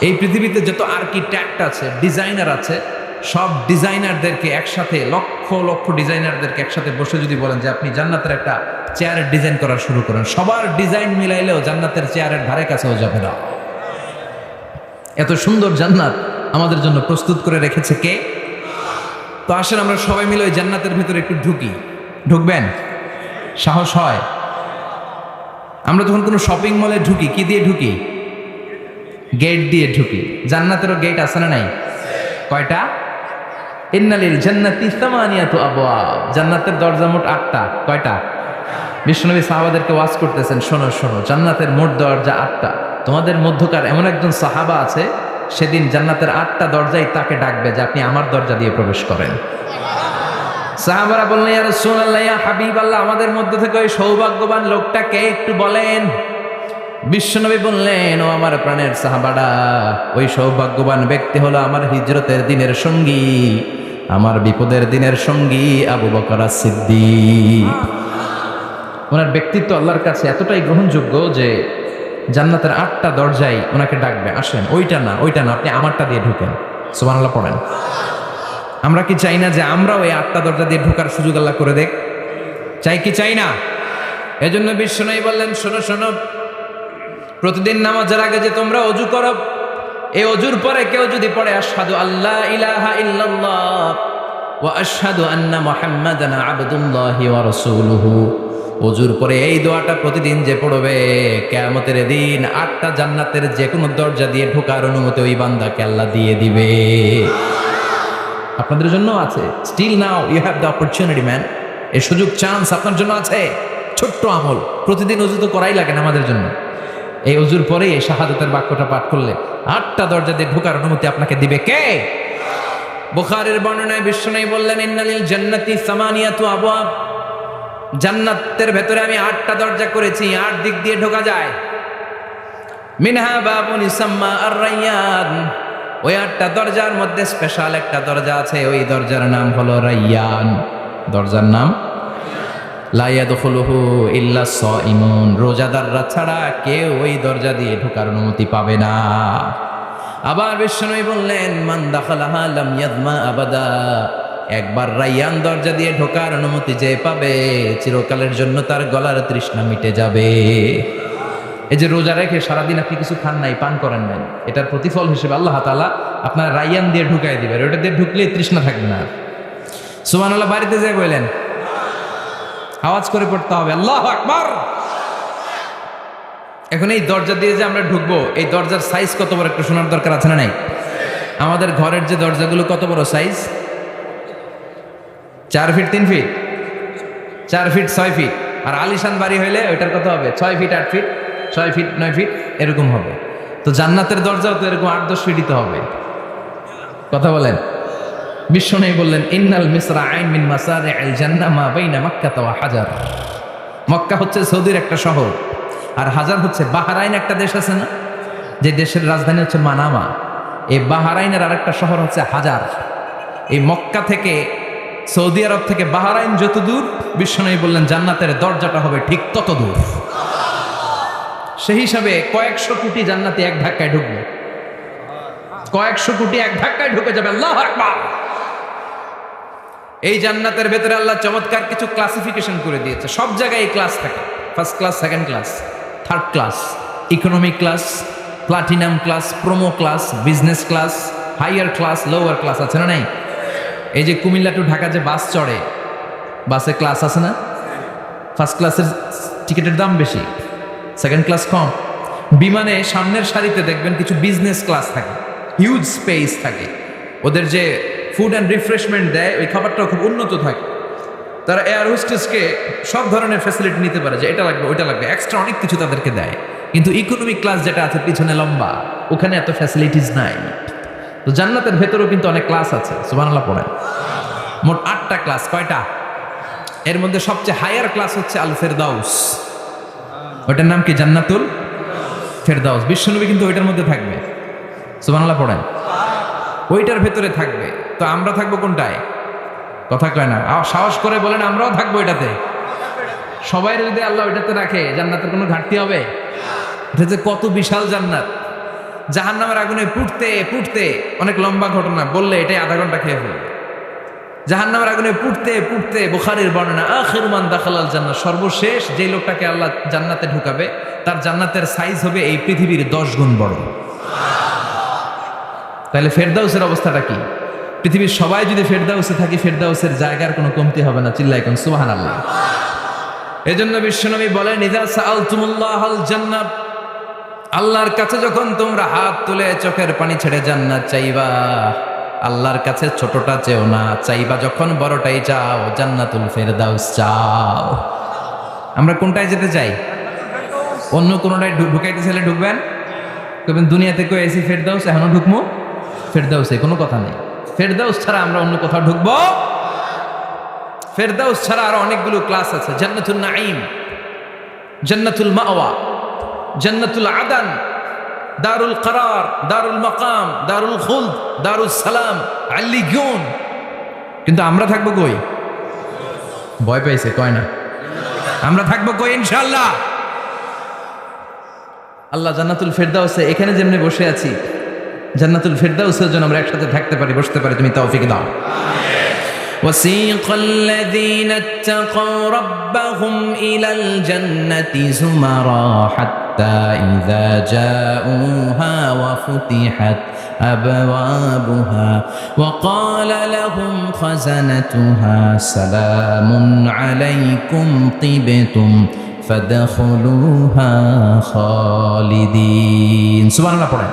S1: এই পৃথিবীতে যত আর্কিটেক্ট আছে, ডিজাইনার আছে, সব ডিজাইনারদেরকে একসাথে, লক্ষ লক্ষ ডিজাইনারদেরকে একসাথে বসে যদি বলেন যে আপনি জান্নাতের একটা চেয়ারের ডিজাইন করা শুরু করেন, সবার ডিজাইন মিলাইলেও জান্নাতের চেয়ারের ধারে কাছেও যাবে না। এত সুন্দর জান্নাত আমাদের জন্য প্রস্তুত করে রেখেছে কে? তো আসেন আমরা সবাই মিলে ওই জান্নাতের ভিতরে একটু ঢুকি। ঢুকবেন? সাহস হয়? আমরা যখন কোনো শপিং মলে ঢুকি, কি দিয়ে ঢুকি? গেট দিয়ে ঢুকি। জান্নাতেরও গেট আছে না নাই? কয়টা? ইন্নালিল জান্নাতি সামানিয়াতু আবওয়াব, জান্নাতের দরজা মোট 8টা। কয়টা? বিশ্বনবী সাহাবাদেরকে ওয়াজ করতেছেন, শোনো শোনো, জান্নাতের মোট দরজা 8টা। তোমাদের মধ্যকার এমন একজন সাহাবা আছে, সেদিন জান্নাতের 8টা দরজাই তাকে ডাকবে যে আপনি আমার দরজা দিয়ে প্রবেশ করেন। সাহাবারা বললেন, ইয়া রাসূলুল্লাহ, ইয়া হাবিবাল্লাহ, আমাদের মধ্যে থেকে ওই সৌভাগ্যবান লোকটা কে একটু বলেন। বিশ্বনবী বললেন, ও আমার প্রাণের সাহাবারা, ওই সৌভাগ্যবান ব্যক্তি হলো আমার হিজরতের দিনের সঙ্গী, আমার বিপদের দিনের সঙ্গী আবু বকর সিদ্দিক। ওনার ব্যক্তিত্ব আল্লাহর কাছে এতটাই গ্রহণযোগ্য যে জান্নাতের 8টা দরজাই ওনাকে ডাকবে, আসেন। ওইটা না, ওইটা না, আপনি আমারটা দিয়ে ঢুকেন। সুবহানাল্লাহ পড়েন। আমরা কি চাই না যে আমরা ওই 8টা দরজা দিয়ে ঢোকার সুযোগ আল্লাহ করে দেখ? চাই কি চাই না? এজন্য বিশ্বনবী বললেন, শোনো শোনো, প্রতিদিন নামাজের আগে যে তোমরা ওযু করো, এই ওযুর পরে কেউ যদি পড়ে আশহাদু আল্লা ইলাহা ইল্লাল্লাহ ওয়া আশহাদু আন্না মুহাম্মাদান আবদুল্লাহি ওয়া রাসূলুহু, ওযুর পরে এই দোয়াটা প্রতিদিন যে পড়বে, কিয়ামতের দিন 8টা জান্নাতের যে কোনো দরজা দিয়ে ঢোকার অনুমতি ওই বান্দাকে আল্লাহ দিয়ে দিবে। আপনাদের জন্য আছে। Still now you have the opportunity man. এই সুযোগ, চান্স আপনার জন্য আছে। ছোট্ট আমল, প্রতিদিন ওযু তো করাই লাগে না আমাদের জন্য। এই ওযুর পরে এই শাহাদাতের বাক্যটা পাঠ করলে 8টা দরজা দিয়ে ঢোকার অনুমতি আপনাকে দিবে কে? বুখারীর বর্ণনায় বিশ্বনবী বললেন, ইন্নালিল জান্নাতি সামানিয়াতু আবওয়াব, জান্নাতের ভেতরে আমি 8টা দরজা করেছি, 8 দিক দিয়ে ঢোকা যায়। মিনহা বাবুন ইসাম্মা আর-রায়্যান, ওই 8টা দরজার মধ্যে স্পেশাল একটা দরজা আছে, ওই দরজার নাম হলো রায়্যান। দরজার নাম লা ইয়াদখুলুহু ইল্লা সাইমুন, রোজাদাররা ছাড়া কেউ ওই দরজা দিয়ে ঢোকার অনুমতি পাবে না। আবার বিশ্বনবী বললেন, মান দাখালাহা লাম ইয়াদমা আবাদা, একবার রায়্যান দরজা দিয়ে ঢোকার অনুমতি যে পাবে, চিরকালের জন্য তার গলার তৃষ্ণা মিটে যাবে। এই যে রোজা রেখে সারাদিন আপনি কিছু খান নাই, পান করেন নাই, এটার প্রতিফল হিসেবে আল্লাহ তাআলা আপনার রায়্যান দিয়ে ঢুকাই দিবে। ওটা দিয়ে ঢুকলেই তৃষ্ণা থাকবে না। সুবহানাল্লাহ। বাড়িতে যেয়ে বললেন, আওয়াজ করে পড়তে হবে আল্লাহু আকবার। এখন এই দরজা দিয়ে যে আমরা ঢুকবো, এই দরজার সাইজ কত বড় একটু শোনার দরকার আছে না নাই? আমাদের ঘরের যে দরজাগুলো কত বড় size? 4 feet 3 feet, 4 feet 6 feet. আর আলিশান বাড়ি হইলে ওইটার কত হবে? 6 ফিট 8 ফিট, 6 ফিট 9 ফিট, এরকম হবে। তো জান্নাতের দরজাও তো এরকম 8-10 ফিটই তো হবে। কথা বলেন। বিশ্বনবী বললেন, ইন্নাল মিসরাআইন মিন মাসারি'আল জান্নাহ মা বাইনা মাক্কাহ ওয়া হাজার। মক্কা হচ্ছে সৌদির একটা শহর, আর হাজার হচ্ছে বাহরাইন, একটা দেশ আছে না, যে দেশের রাজধানী হচ্ছে মানামা। এই বাহরাইনের আরেকটা শহর হচ্ছে হাজার। এই মক্কা থেকে, সৌদি আরব থেকে বাহরাইন যত দূর, বিশ্বনবী বললেন জান্নাতের দরজাটা হবে ঠিক তত দূর। সেই হিসাবে কয়েকশো কোটি জান্নাতি এক ধাক্কায় ঢুকবে, কয়েকশো কোটি এক ধাক্কায় ঢুকে যাবে। আল্লাহু আকবার। এই জান্নাতের ভেতরে আল্লাহ চমৎকার কিছু ক্লাসিফিকেশন করে দিয়েছে। সব জায়গায় এই ক্লাস থাকে, first class, second class, third class, economy class, platinum class, promo class, business class, higher class, lower class, আছে না নাই? এই যে কুমিল্লা টু ঢাকা যে বাস চড়ে, বাসে ক্লাস আছে না? ফার্স্ট ক্লাসের টিকিটের দাম বেশি, সেকেন্ড ক্লাস কম। বিমানে সামনের সারিতে দেখবেন কিছু বিজনেস ক্লাস থাকে, হিউজ স্পেস থাকে, ওদের যে ফুড অ্যান্ড রিফ্রেশমেন্ট দেয় ওই খাবারটাও খুব উন্নত থাকে। তারা এয়ার হোস্টেসকে সব ধরনের ফ্যাসিলিটি নিতে পারে, যে এটা লাগবে ওইটা লাগবে, এক্সট্রা অনেক কিছু তাদেরকে দেয়। কিন্তু ইকোনমিক ক্লাস যেটা আছে পিছনে লম্বা, ওখানে এত ফ্যাসিলিটিস নাই। তো জান্নাতের ভেতরেও কিন্তু অনেক ক্লাস আছে। সুবহানাল্লাহ পড়েন। মোট 8টা ক্লাস। কয়টা? এর মধ্যে সবচেয়ে হায়ার ক্লাস হচ্ছে আল ফেরদাউস। ওইটার নাম কি? জান্নাতুল ফেরদাউস। বিশ্বনবী কিন্তু ওইটার মধ্যে থাকবে, সুবহানাল্লাহ পড়েন, ওইটার ভেতরে থাকবে। তো আমরা থাকবো কোনটায়? কথা কয় না, সাহস করে বলেন আমরাও থাকবো এটাতে। সবাই যদি আল্লাহ ওইটাতে রাখে, জান্নাতের কোনো ঘাটতি হবে? এটা যে কত বিশাল জান্নাত! জাহান্নামের আগুনে পুড়তে পুড়তে, অনেক লম্বা ঘটনা, বললে এটাই আধা ঘন্টা খেয়ে ফেলবে। জাহান্নামের আগুনে পুড়তে পুড়তে, বুখারীর বর্ণনা, আখিরু মান দাখালাল জান্নাত, সর্বশেষ যে লোকটাকে আল্লাহ জান্নাতে ঢুকাবে তার জান্নাতের সাইজ হবে এই পৃথিবীর 10 গুণ বড়। তাহলে ফেরদাউসের অবস্থাটা কি? পৃথিবীর সবাই যদি ফেরদাউসে থাকি, ফেরদাউসের জায়গার কোনো কমতি হবে না। চিল্লায় কোন সুবহানাল্লাহ। এজন্য বিশ্বনবী বলেন, ইযা সাআলতুমুল্লাহাল জান্নাত, আল্লাহর কাছে যখন তোমরা হাত তুলে চোখের পানি ছেড়ে জান্নাত চাইবা, আল্লাহর কাছে ছোটটা চেও না, চাইবা যখন বড়টাই চাও, জান্নাতুল ফেরদাউস চাও। আমরা কোনটায় যেতে চাই? অন্য কোনটায় ঢুকাইতে চাইলে ঢুকবেন, তবেন দুনিয়াতে কেউ এসি ফেরদাউস, এখনো ঢুকবো ফেরদাউসে, কোনো কথা নেই। ফেরদাউস ছাড়া আমরা অন্য কোথাও ঢুকবো? ফেরদাউস ছাড়া আরো অনেকগুলো ক্লাস আছে। জান্নাতুল নাঈম, জান্নাতুল মাওয়া, জান্নাতুল আদান, দারুল করার, দারুল মাকাম, দারুল খুলদ, দারুল সালাম, আল্লিগুন। কিন্তু আমরা থাকবো কই? ভয় পাইছে, কয় না। আমরা থাকবো কই? ইনশাআল্লাহ। আল্লাহ জান্নাতুল ফেরদাউসে, এখানে যেমনি বসে আছি, জান্নাতুল ফেরদাউসের জন্য আমরা একসাথে থাকতে পারি, বসতে পারি। তুমি তৌফিক দাও। وسيق الذين اتقوا ربهم إلى الجنة زمرا حتى إذا جاءوها وفتحت أبوابها وقال لهم خزنتها سلام عليكم طبتم فادخلوها خالدين। সুবহানাল্লাহ পড়েন।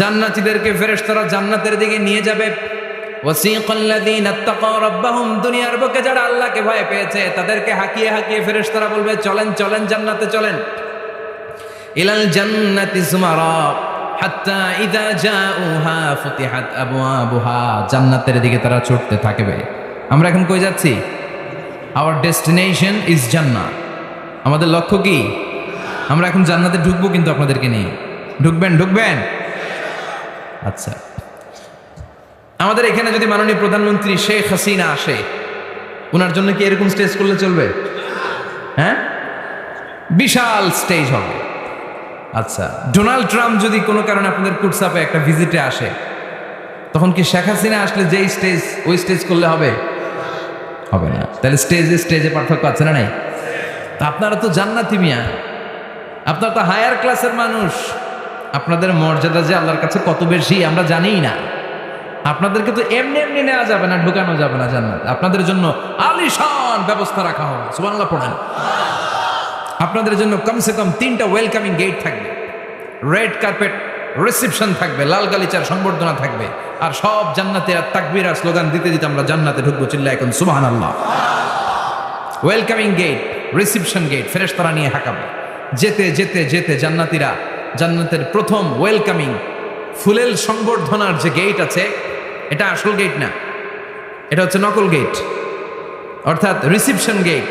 S1: জান্নাতীদেরকে ফেরেশতারা জান্নাতের দিকে নিয়ে যাবে। ওয়াসিকাল্লাযীনা ইত্তাকাউ রাব্বাহুম, দুনিয়ার বুকে যারা আল্লাহকে ভয় পেয়েছে তাদেরকে হাঁকিয়ে হাঁকিয়ে ফেরেশতারা বলবে, চলেন চলেন জান্নাতে চলেন। ইলাল জান্নাতি যুমারা হাত্তা ইযা জাউহা ফুতিহাত আবওয়াবুহা, জান্নাতের দিকে তারা ছুটতে থাকবে। আমরা এখন কই যাচ্ছি? আওয়ার ডেস্টিনেশন ইজ জান্নাত। আমাদের লক্ষ্য কি? আমরা এখন জান্নাতে ঢুকবো, কিন্তু আপনাদেরকে নিয়ে। ঢুকবেন? ঢুকবেন? আচ্ছা, আমাদের এখানে যদি মাননীয় প্রধানমন্ত্রী শেখ হাসিনা আসে, ওনার জন্য কি এরকম স্টেজ করলে চলবে? হ্যাঁ, বিশাল স্টেজ হবে। আচ্ছা, ডোনাল্ড ট্রাম্প যদি কোনো কারণে আপনাদের কুটসাপে একটা ভিজিটে আসে, তখন কি শেখ হাসিনা আসলে যেই স্টেজ, ওই স্টেজ করলে হবে? হবে না। তাহলে স্টেজে স্টেজে পার্থক্য আছে না নাই? তা আপনারা তো জান্নাতি মিয়া, আপনারা তো হায়ার ক্লাসের মানুষ, আপনাদের মর্যাদা যে আল্লাহর কাছে কত বেশি আমরা জানিই না। আপনাদেরকে তো এমনি এমনি নেওয়া যাবে না, ঢুকানো যাবে না জান্নাত। আপনাদের জন্য আলিশান ব্যবস্থা রাখা হবে। সুবহানাল্লাহ পড়েন। আপনাদের জন্য কমসে কম 3টা ওয়েলকামিং গেট থাকবে, রেড কার্পেট রিসেপশন থাকবে, লাল গালিচার সংবর্ধনা থাকবে, আর সব জান্নাতীরা তাকবীর আর স্লোগান দিতে দিতে আমরা জান্নাতে ঢুকবো। চিল্লায় এখন সুবহানাল্লাহ। ওয়েলকামিং গেট, রিসেপশন গেট ফেরেশতারা নিয়ে হাঁকাবে। যেতে যেতে যেতে জান্নাতীরা জান্নাতের প্রথম ওয়েলকামিং ফুলেল সংবর্ধনার যে গেট আছে, এটা আসল গেট না, এটা হচ্ছে নকল গেট, অর্থাৎ রিসেপশন গেট।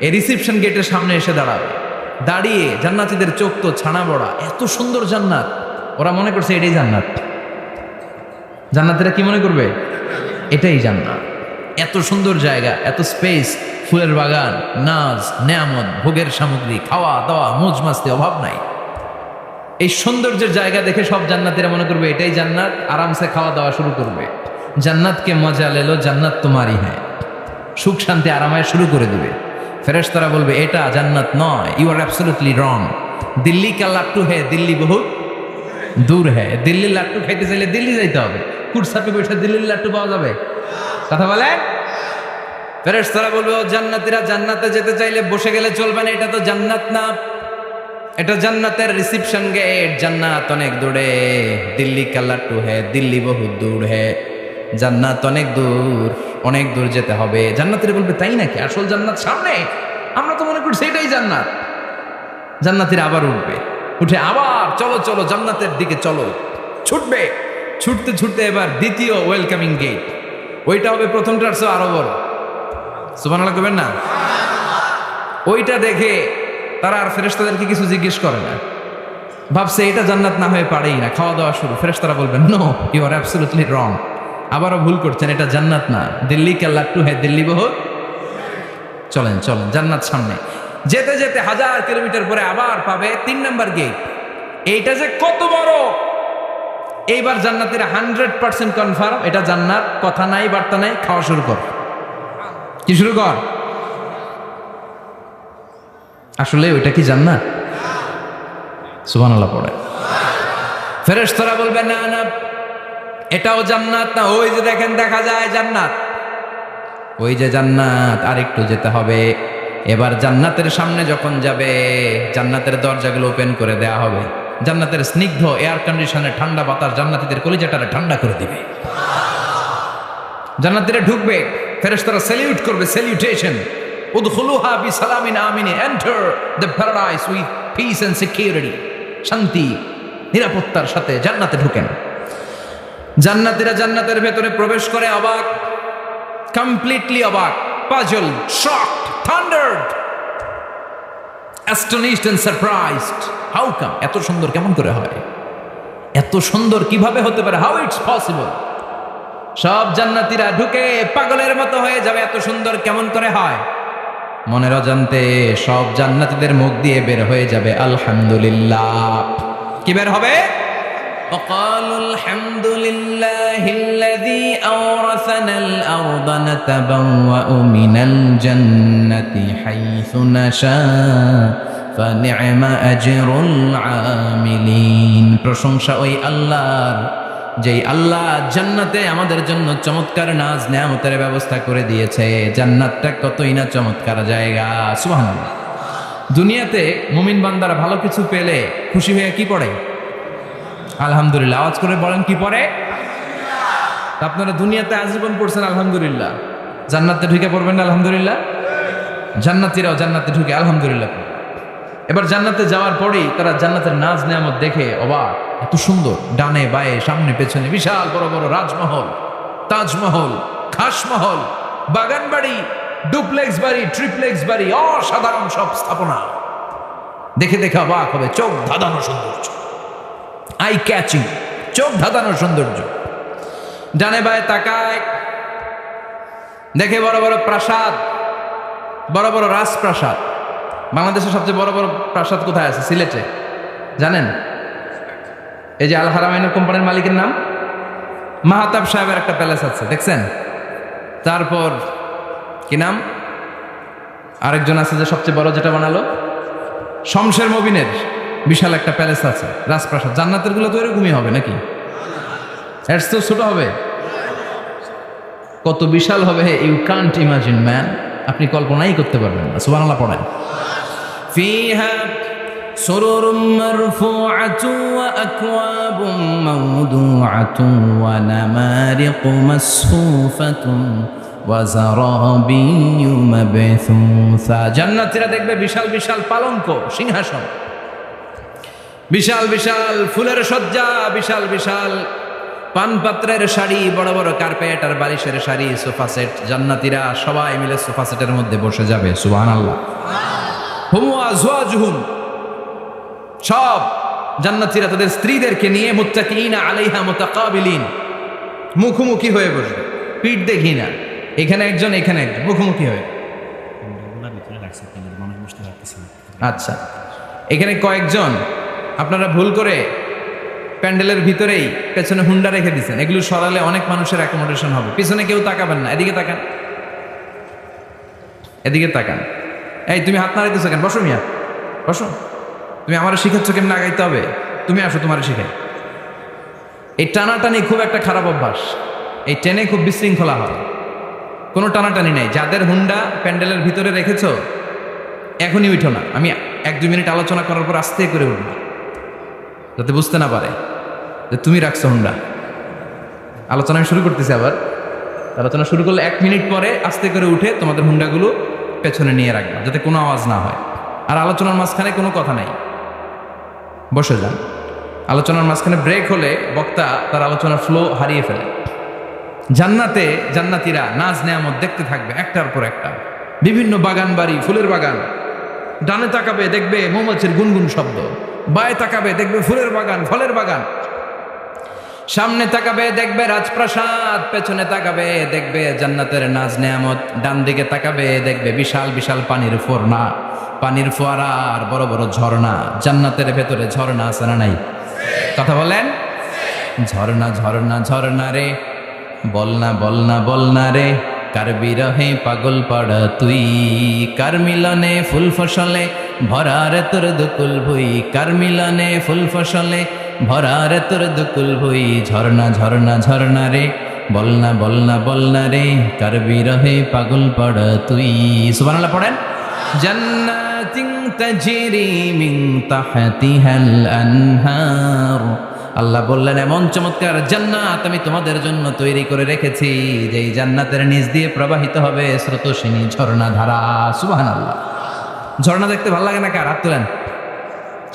S1: এই রিসেপশন গেটের সামনে এসে দাঁড়াবে। দাঁড়িয়ে জান্নাতীদের চোখ তো ছানা বড়া, এত সুন্দর জান্নাত, ওরা মনে করছে এটাই জান্নাত। জান্নাতীরা কি মনে করবে? এটাই জান্নাত। এত সুন্দর জায়গা, এত স্পেস, ফুলের বাগান, নাজ নেয়ামত, ভোগের সামগ্রী, খাওয়া দাওয়া, মৌজ মাস্তি, অভাব নাই। এই সৌন্দর্যের জায়গা দেখে সব জান্নাতীরা মনে করবে এটাই জান্নাত, আরামসে খাওয়া দাওয়া শুরু করবে। জান্নাতকে মজা লেলো, জান্নাত তোমারই হ্যাঁ, সুখ শান্তি আরামায় শুরু করে দিবে। ফেরেশতারা বলবে এটা জান্নাত নয়, you are absolutely wrong. Delhi কা লাট্টু হ্যাঁ, দিল্লি বহুত দূর হ্যাঁ। দিল্লির লাট্টু খাইতে চাইলে দিল্লি যাইতে হবে, কুটসাপে বসে দিল্লির লাট্টু পাওয়া যাবে? কথা বলে। ফেরেশতারা বলবে ও জান্নাতীরা, জান্নাতে যেতে চাইলে বসে গেলে চলবে না, এটা তো জান্নাত না, এটা জান্নাতের রিসেপশন গেট। জান্নাত অনেক দূরে, দিল্লি কা লাট্টু হ্যাঁ, দিল্লি বহুত দূর হ্যাঁ, জান্নাত অনেক দূর, অনেক দূর যেতে হবে। জান্নাতীরা বলবে তাই নাকি, আসল জান্নাত সামনে, আমরা তো মনে করছি এটাই জান্নাত। জান্নাতীরা আবার উঠবে, উঠে আবার চলো চলো জান্নাতের দিকে চলো, ছুটবে। ছুটতে ছুটতে এবার দ্বিতীয় ওয়েলকামিং গেট, ওইটা হবে প্রথমটার চেয়ে আরো বড়। সুবহানাল্লাহ করবেন না? ওইটা দেখে তারা আর ফেরেশতাদেরকে কিছু জিজ্ঞেস করে না, ভাবছে এটা জান্নাত না হয়ে পারেই না, খাওয়া দাওয়া শুরু। ফেরেশতারা বলবেন no, you are absolutely wrong, আবারও ভুল করছেন, এটা জান্নাত না, দিল্লি কা লাট্টু হ্যাঁ দিল্লি বহুত। চলেন চলেন, জান্নাত সামনে। যেতে যেতে 1000 কিলোমিটার পরে আবার পাবে 3 নম্বর গেট। এইটা যে কত বড়, এইবার জান্নাতীরা 100% কনফার্ম এটা জান্নাত, কথা নাই বার্তা নাই, খাওয়া শুরু কর। কি শুরু কর? আসলে ওইটা কি জান্নাত? সুবহানাল্লাহ পড়ে। ফেরেশতারা বলবে না না, এটাও জান্নাত না, ওই যে দেখেন দেখা যায় জান্নাত, ওই যে জান্নাত, আর একটু যেতে হবে। এবার জান্নাতের সামনে যখন যাবে, জান্নাতের দরজাগুলো ওপেন করে দেয়া হবে। জান্নাতের স্নিগ্ধ এয়ার কন্ডিশনের ঠান্ডা বাতাস জান্নাতীদের কলিজাটারে ঠান্ডা করে দিবে। জান্নাতীরা ঢুকবে, ফেরেশতারা স্যালিউট করবে, স্যালিউটেশন, উদখুলুহা বিসালামিন আমিন, enter the paradise with peace and security, শান্তি নিরাপত্তার সাথে জান্নাতে ঢুকেন। জান্নাতীরা জান্নাতের ভেতরে প্রবেশ করে অবাক, কমপ্লিটলি অবাক, puzzle, shocked, thundered, astonished and surprised. How come? এত সুন্দর কেমন করে হয়? এত সুন্দর কিভাবে হতে পারে? How it's possible? সব জান্নাতীরা ঢুকে পাগলের মতো হয়ে যাবে, এত সুন্দর কেমন করে হয়? মনের অজান্তে সব জান্নাতীদের মুখ দিয়ে বের হয়ে যাবে আলহামদুলিল্লাহ। কি বের হবে? وقالوا الحمد لله الذي أورثنا الأرض نتبوأ من الجنة حيث نشاء فنعم أجر العاملين। প্রশংসা ওই আল্লাহর, যেই আল্লাহ জান্নাতে আমাদের জন্য চমৎকার নাজ নেয়ামতের ব্যবস্থা করে দিয়েছে। জান্নাতটা কতই না চমৎকার জায়গা। সুবহানাল্লাহ। দুনিয়াতে মুমিন বান্দারা ভালো কিছু পেলে খুশি হয়ে কি পড়ে? আলহামদুলিল্লাহ। আওয়াজ করে বলেন কি পড়ে? আপনারা দুনিয়াতে আজীবন পড়ছেন আলহামদুলিল্লাহ, জান্নাতে ঢুকে পড়বেন না আলহামদুলিল্লাহ? জান্নাতীরাও জান্নাতে ঢুকে আলহামদুলিল্লাহ। এবার জান্নাতে যাওয়ার পরেই তারা জান্নাতের নাজ নেয়ামত দেখে অবাক, এত সুন্দর, ডানে বায়ে সামনে পেছনে বিশাল বড় বড় রাজমহল, তাজমহল, খাসমহল, বাগান বাড়ি, ডুপ্লেক্স বাড়ি, ট্রিপ্লেক্স বাড়ি, অসাধারণ সব স্থাপনা দেখে দেখে অবাক হবে। চোখ ধাঁধানো সৌন্দর্য, আই ক্যাচিং, চোখ ধাঁধানো সৌন্দর্য। ডানে বায়ে তাকায়, দেখে বড় বড় প্রাসাদ, বড় বড় রাজপ্রাসাদ। বাংলাদেশের সবচেয়ে বড় বড় প্রাসাদ কোথায় আছে? সিলেটে, জানেন? এই যে আল হারামাইন কোম্পানির মালিকের নাম মাহতাব সাহেবের একটা প্যালেস আছে, দেখছেন? তারপর কি নাম আরেকজন আছে যে সবচেয়ে বড় যেটা বানালো, শমশের মবিনের বিশাল একটা প্যালেস আছে, রাজপ্রাসাদ। জান্নাতের গুলো তো এরকমই হবে নাকি? এর তো ছোট হবে, কত বিশাল হবে ইউ কান্ট ইমাজিন ম্যান, আপনি কল্পনাই করতে পারবেন না। সুবহানাল্লাহ পড়েন। ফিহা সুরুরুম মারফুআতুন ওয়া আকওয়াবুম মাওদুআতুন ওয়া নামারিকু মাসফুফাতুন ওয়া যারাবিয়্যু মাবথুসা। জান্নাতীরা দেখবে বিশাল বিশাল পালঙ্ক, সিংহাসন, বিশাল বিশাল ফুলের সজ্জা, বিশাল বিশাল পানপাত্রের শাড়ি, বড় বড় কার্পেট আর বালিশের শাড়ি, সোফা সেট। জান্নাতীরা সবাই মিলে সোফা সেটের মধ্যে বসে যাবে। সুবহানাল্লাহ। হুম আজওয়াজুহুম, সব জান্নাতীরা তাদের স্ত্রীদেরকে নিয়ে মুত্তাকিনা আলাইহা মুতাকাবিলিন, মুখোমুখি হয়ে বসবে, পিঠ দেখি না, এখানে একজন এখানে একজন, মুখোমুখি হয়ে। আচ্ছা, এখানে কয়েকজন আপনারা ভুল করে প্যান্ডেলের ভিতরেই পেছনে হুন্ডা রেখে দিচ্ছেন, এগুলো সরালে অনেক মানুষের অ্যাকোমোডেশন হবে। পিছনে কেউ তাকাবেন না, এদিকে তাকান, এদিকে তাকান। এই তুমি হাত নাড়াইতেছো কেন? বসো মিয়া, বসো। তুমি আমার শিখাচ্ছ কেমন আগাইতে হবে? তুমি আসো, তোমার শিখাই। এই টানাটানি খুব একটা খারাপ অভ্যাস, এই টেনে খুব বিশৃঙ্খলা হয়। কোনো টানাটানি নেই। যাদের হুন্ডা প্যান্ডেলের ভিতরে রেখেছো এখনই উঠো না, আমি 1-2 মিনিট আলোচনা করার পর আস্তে করে উঠবো, যাতে বুঝতে না পারে যে তুমি রাখছো হুন্ডা। আলোচনা আমি শুরু করতেছি। আবার আলোচনা শুরু করলে 1 মিনিট পরে আস্তে করে উঠে তোমাদের হুন্ডাগুলো পেছনে নিয়ে রাখবা, যাতে কোনো আওয়াজ না হয়। আর আলোচনার মাঝখানে কোনো কথা নাই, বসে যান। আলোচনার মাঝখানে ব্রেক হলে বক্তা তার আলোচনার ফ্লো হারিয়ে ফেলে। জান্নাতে জান্নাতীরা নাজ নেয়ামত দেখতে থাকবে একটার পর একটা, বিভিন্ন বাগান বাড়ি, ফুলের বাগান, ডানে তাকাবে দেখবে মৌমাছির গুনগুন শব্দ, বায়ে তাকাবে দেখবে ফুলের বাগান, ফলের বাগান, সামনে তাকাবে দেখবে রাজপ্রাসাদ, পেছনে তাকাবে দেখবে জান্নাতের নাজ নেয়ামত, ডান দিকে তাকাবে দেখবে বিশাল বিশাল পানির ফোয়ারা, পানির ফোয়ারা আর বড় বড় ঝর্ণা। জান্নাতের ভেতরে ঝর্ণা আছে না নাই? কথা বলেন। ঝর্ণা ঝর্ণা ঝর্ণা রে, বলনা বলনা বলনা রে, কার বিরহে পাগল পাড়া তুই, কার মিলনে ফুল ফসলে ভরার তোর দুকুল ভুই, কার মিলনে ফুল ফসলে ভরার তোর দুকুল ভুই। ঝর্ণা ঝর্ণা ঝর্ণা রে, বলনা বলনা বলনা রে, কার বিরহে পাগল পাড়া তুই। সুবহানাল্লাহ পড়েন। জান্নাতিন তাজরি মিন তাহতিহাল আনহার, আল্লাহ বললেন এমন চমৎকার জান্নাত আমি তোমাদের জন্য তৈরি করে রেখেছি, যেই জান্নাতের নিচ দিয়ে প্রবাহিত হবে স্রোতস্বিনী ঝর্ণা ধারা। সুবহানাল্লাহ। ঝর্ণা দেখতে ভালো লাগে না কার? হাত তোলেন।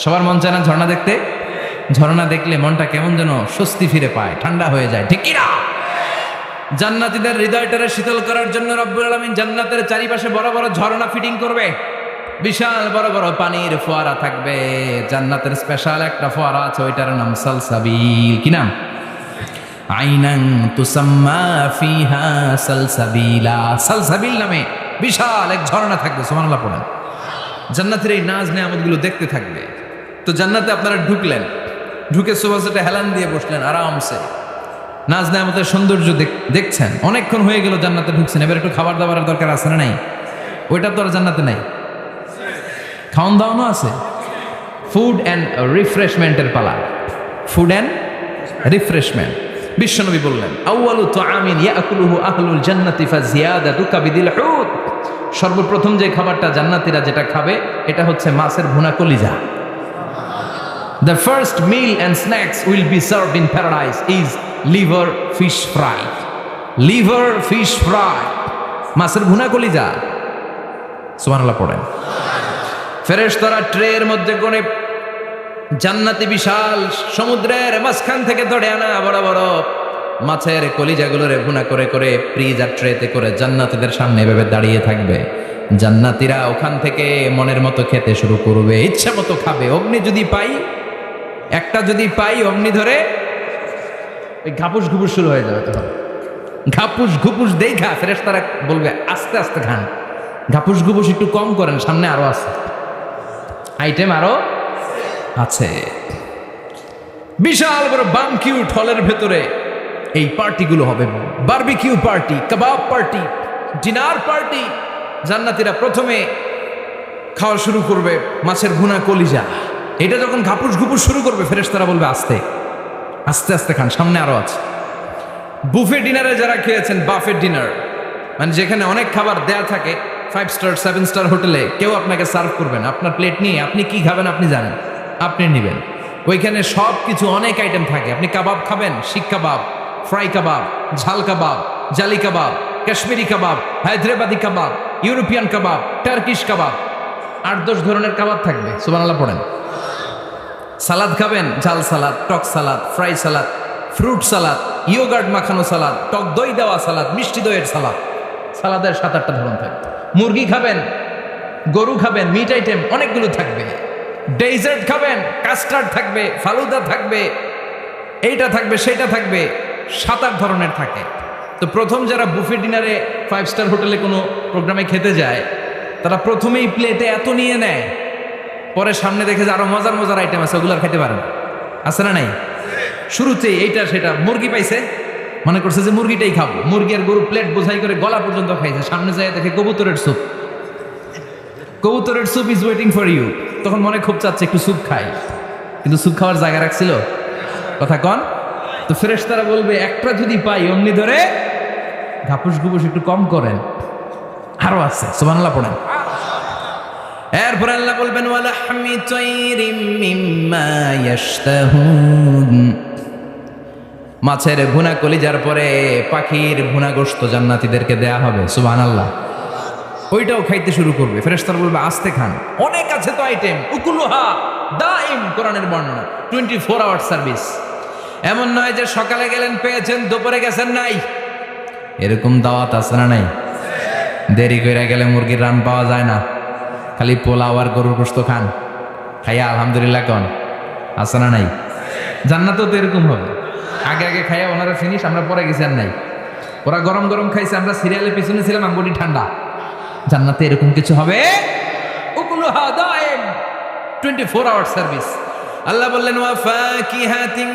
S1: সবার মন চায় না ঝর্ণা দেখতে? ঝর্ণা দেখলে মনটা কেমন যেন স্বস্তি ফিরে পায়, ঠান্ডা হয়ে যায়, ঠিক কি না? জান্নাতীদের হৃদয়টারে শীতল করার জন্য রব্বুল আলামিন জান্নাতের চারিপাশে বড় বড় ঝর্ণা ফিটিং করবে, বিশাল বড় বড় পানির ফোয়ারা থাকবে। জান্নাতের স্পেশাল একটা ফোয়ারা আছে, ওইটার নাম সালসাবিল। কি নাম? আইনান তুসাম্মা ফিহা সালসাবিলা। সালসাবিল নামে বিশাল এক ঝর্ণা থাকবে। সুবহানাল্লাহ পড়েন। জান্নাতের এই নাজ নেয়ামতগুলো দেখতে থাকবে। তো জান্নাতে আপনারা ঢুকলেন, ঢুকে সোফাসেটে হেলান দিয়ে বসলেন আরামসে, নাজ নেয়ামতের সৌন্দর্য দেখছেন। অনেকক্ষণ হয়ে গেল জান্নাতে ঢুকছেন, এবার একটু খাবার দাবারের দরকার আছে না নাই? ওইটা তো আর জান্নাতে নাই। খাওয়ান দাওয়ানো আছে, ফুড অ্যান্ড রিফ্রেশমেন্টের পালা। Food and refreshment. বিশ্বনবী বললেন আউয়ালু তুআমিন ইয়াকুলুহু আহলুল জান্নাতি ফাজিয়াদাতু কাবিদিল হুত, সর্বপ্রথম যে খাবারটা জান্নাতীরা যেটা খাবে এটা হচ্ছে মাছের ভুনা কলিজা। The first meal and snacks will be served in paradise is liver fish fry. Liver fish fry, মাছের ভুনা কলিজা। সুবহানাল্লাহ পড়েন। ফেরেশতারা ট্রের মধ্যে করে জান্নাতি বিশাল সমুদ্রের মাঝখান থেকে ধরে আনা বড় বড় মাছের কলিজাগুলোরে ভুনা করে করে ফ্রিজ আর ট্রেতে করে জান্নাতীদের সামনে এভাবে দাঁড়িয়ে থাকবে। জান্নাতীরা ওখান থেকে মনের মতো খেতে শুরু করবে, ইচ্ছা মতো খাবে। অগ্নি যদি পাই, একটা যদি পাই অগ্নি ধরে ওই ঘাপুস ঘুপুস শুরু হয়ে যাবে। তখন ঘাপুস ঘুপুস দেখা ফেরেশতারা বলবে আস্তে আস্তে খান, ঘাপুস ঘুপুস একটু কম করেন, সামনে আরো আছে আইটেম, আরো আছে। বিশাল বড় বারবিকিউ হলের ভেতরে এই পার্টিগুলো হবে, বারবিকিউ পার্টি, কাবাব পার্টি, ডিনার পার্টি। জান্নাতীরা প্রথমে খাওয়া শুরু করবে মাছের ভুনা কলিজা। এটা যখন ঘাপুস ঘুপুস শুরু করবে ফেরেশতারা বলবে আস্তে আস্তে আস্তে খান, সামনে আরো আছে। বুফে ডিনারে যারা খেয়েছেন, বাফেট ডিনার মানে যেখানে অনেক খাবার দেয়া থাকে, 5 স্টার 7 স্টার হোটেলে কেউ আপনাকে সার্ভ করবেন, আপনার প্লেট নিয়ে আপনি কি খাবেন আপনি জানেন, আপনি নেবেন। ওইখানে সব কিছু অনেক আইটেম থাকে। আপনি কাবাব খাবেন, শিক কাবাব, ফ্রাই কাবাব, ঝাল কাবাব, জালি kebab, Kashmiri kebab, Hyderabadi kebab, European kebab, Turkish kebab, 8-10 ধরনের কাবাব থাকবে। সুবহানাল্লাহ পড়েন। সালাদ খাবেন, ঝাল সালাদ, টক salad, fry salad, fruit salad, yoghurt মাখানো সালাদ, টক দই দেওয়া সালাদ, মিষ্টি দইয়ের সালাদ। সালাদের 7-8টা ধরন থাকবে। মুরগি খাবেন, গরু খাবেন, মিট আইটেম অনেকগুলো থাকবে। ডেজার্ট খাবেন, কাস্টার্ড থাকবে, ফালুদা থাকবে, এইটা থাকবে, সেটা থাকবে, 7-8 ধরনের থাকে। তো প্রথম যারা বুফে ডিনারে 5 স্টার হোটেলে কোনো প্রোগ্রামে খেতে যায়, তারা প্রথমেই প্লেটে এত নিয়ে নেয়, পরে সামনে দেখে যে আরো মজার মজার আইটেম আছে, ওগুলো আর খেতে পারেন, আছে না নাই? শুরুতেই এইটা সেটা মুরগি পাইছে, মনে করছে যে মুরগিটাই খাবো, মুরগি আর গরু প্লেট বোঝাই করে গলা পর্যন্ত খাইছে। সামনে যায় দেখে কবুতরের স্যুপ, কবুতরের soup is waiting for you. তখন মনে খুব চাচ্ছে একটু স্যুপ খাই, কিন্তু স্যুপ খাওয়ার জায়গা রাখছিল, কথা কন। তো ফেরেশতারা বলবে একটা যদি পাই অমনি ধরে ঘাপুস ঘুপুস একটু কম করেন, আরো আছে। সুবহানাল্লাহ পড়েন। এরপর আল্লাহ বলবেন ওয়ালাহমি তাইরিম মিম্মা ইয়াশতাহুন, মাছের ভুনা কলিজার পরে পাখির ভুনা গোশত জান্নাতীদেরকে দেয়া হবে। সুবহানাল্লাহ। ওইটাও খাইতে শুরু করবে। ফেরেশতারা বলবে আস্তে খান, অনেক আছে তো আইটেম। উকুলুহা দাইম, কোরআনের বর্ণনা, 24 আওয়ার সার্ভিস। এমন নয় যে সকালে গেলেন পেয়েছেন, দুপুরে গেছেন নাই, এরকম দাওয়াত আছে না নাই? দেরি করে গেলে মুরগির রান পাওয়া যায় না, খালি পোলাও আর গরুর গোশত খান, খাইয়া আলহামদুলিল্লাহ কন, আছে না নাই? জান্নাতেও তো এরকম হবে, আগে আগে খাইয়া ওনারা ফিনিশ, আমরা পরে গেছি আর নাই। ওরা গরম গরম খাইছে, আমরা সিরিয়ালের পিছনে ছিলাম, আঙ্গুটি ঠান্ডা। জান্নাতে এরকম কিছু হবে? উকুলুহা দাইম, 24 আওয়ার সার্ভিস। আল্লাহ বললেন ওয়া ফাকিহাতিন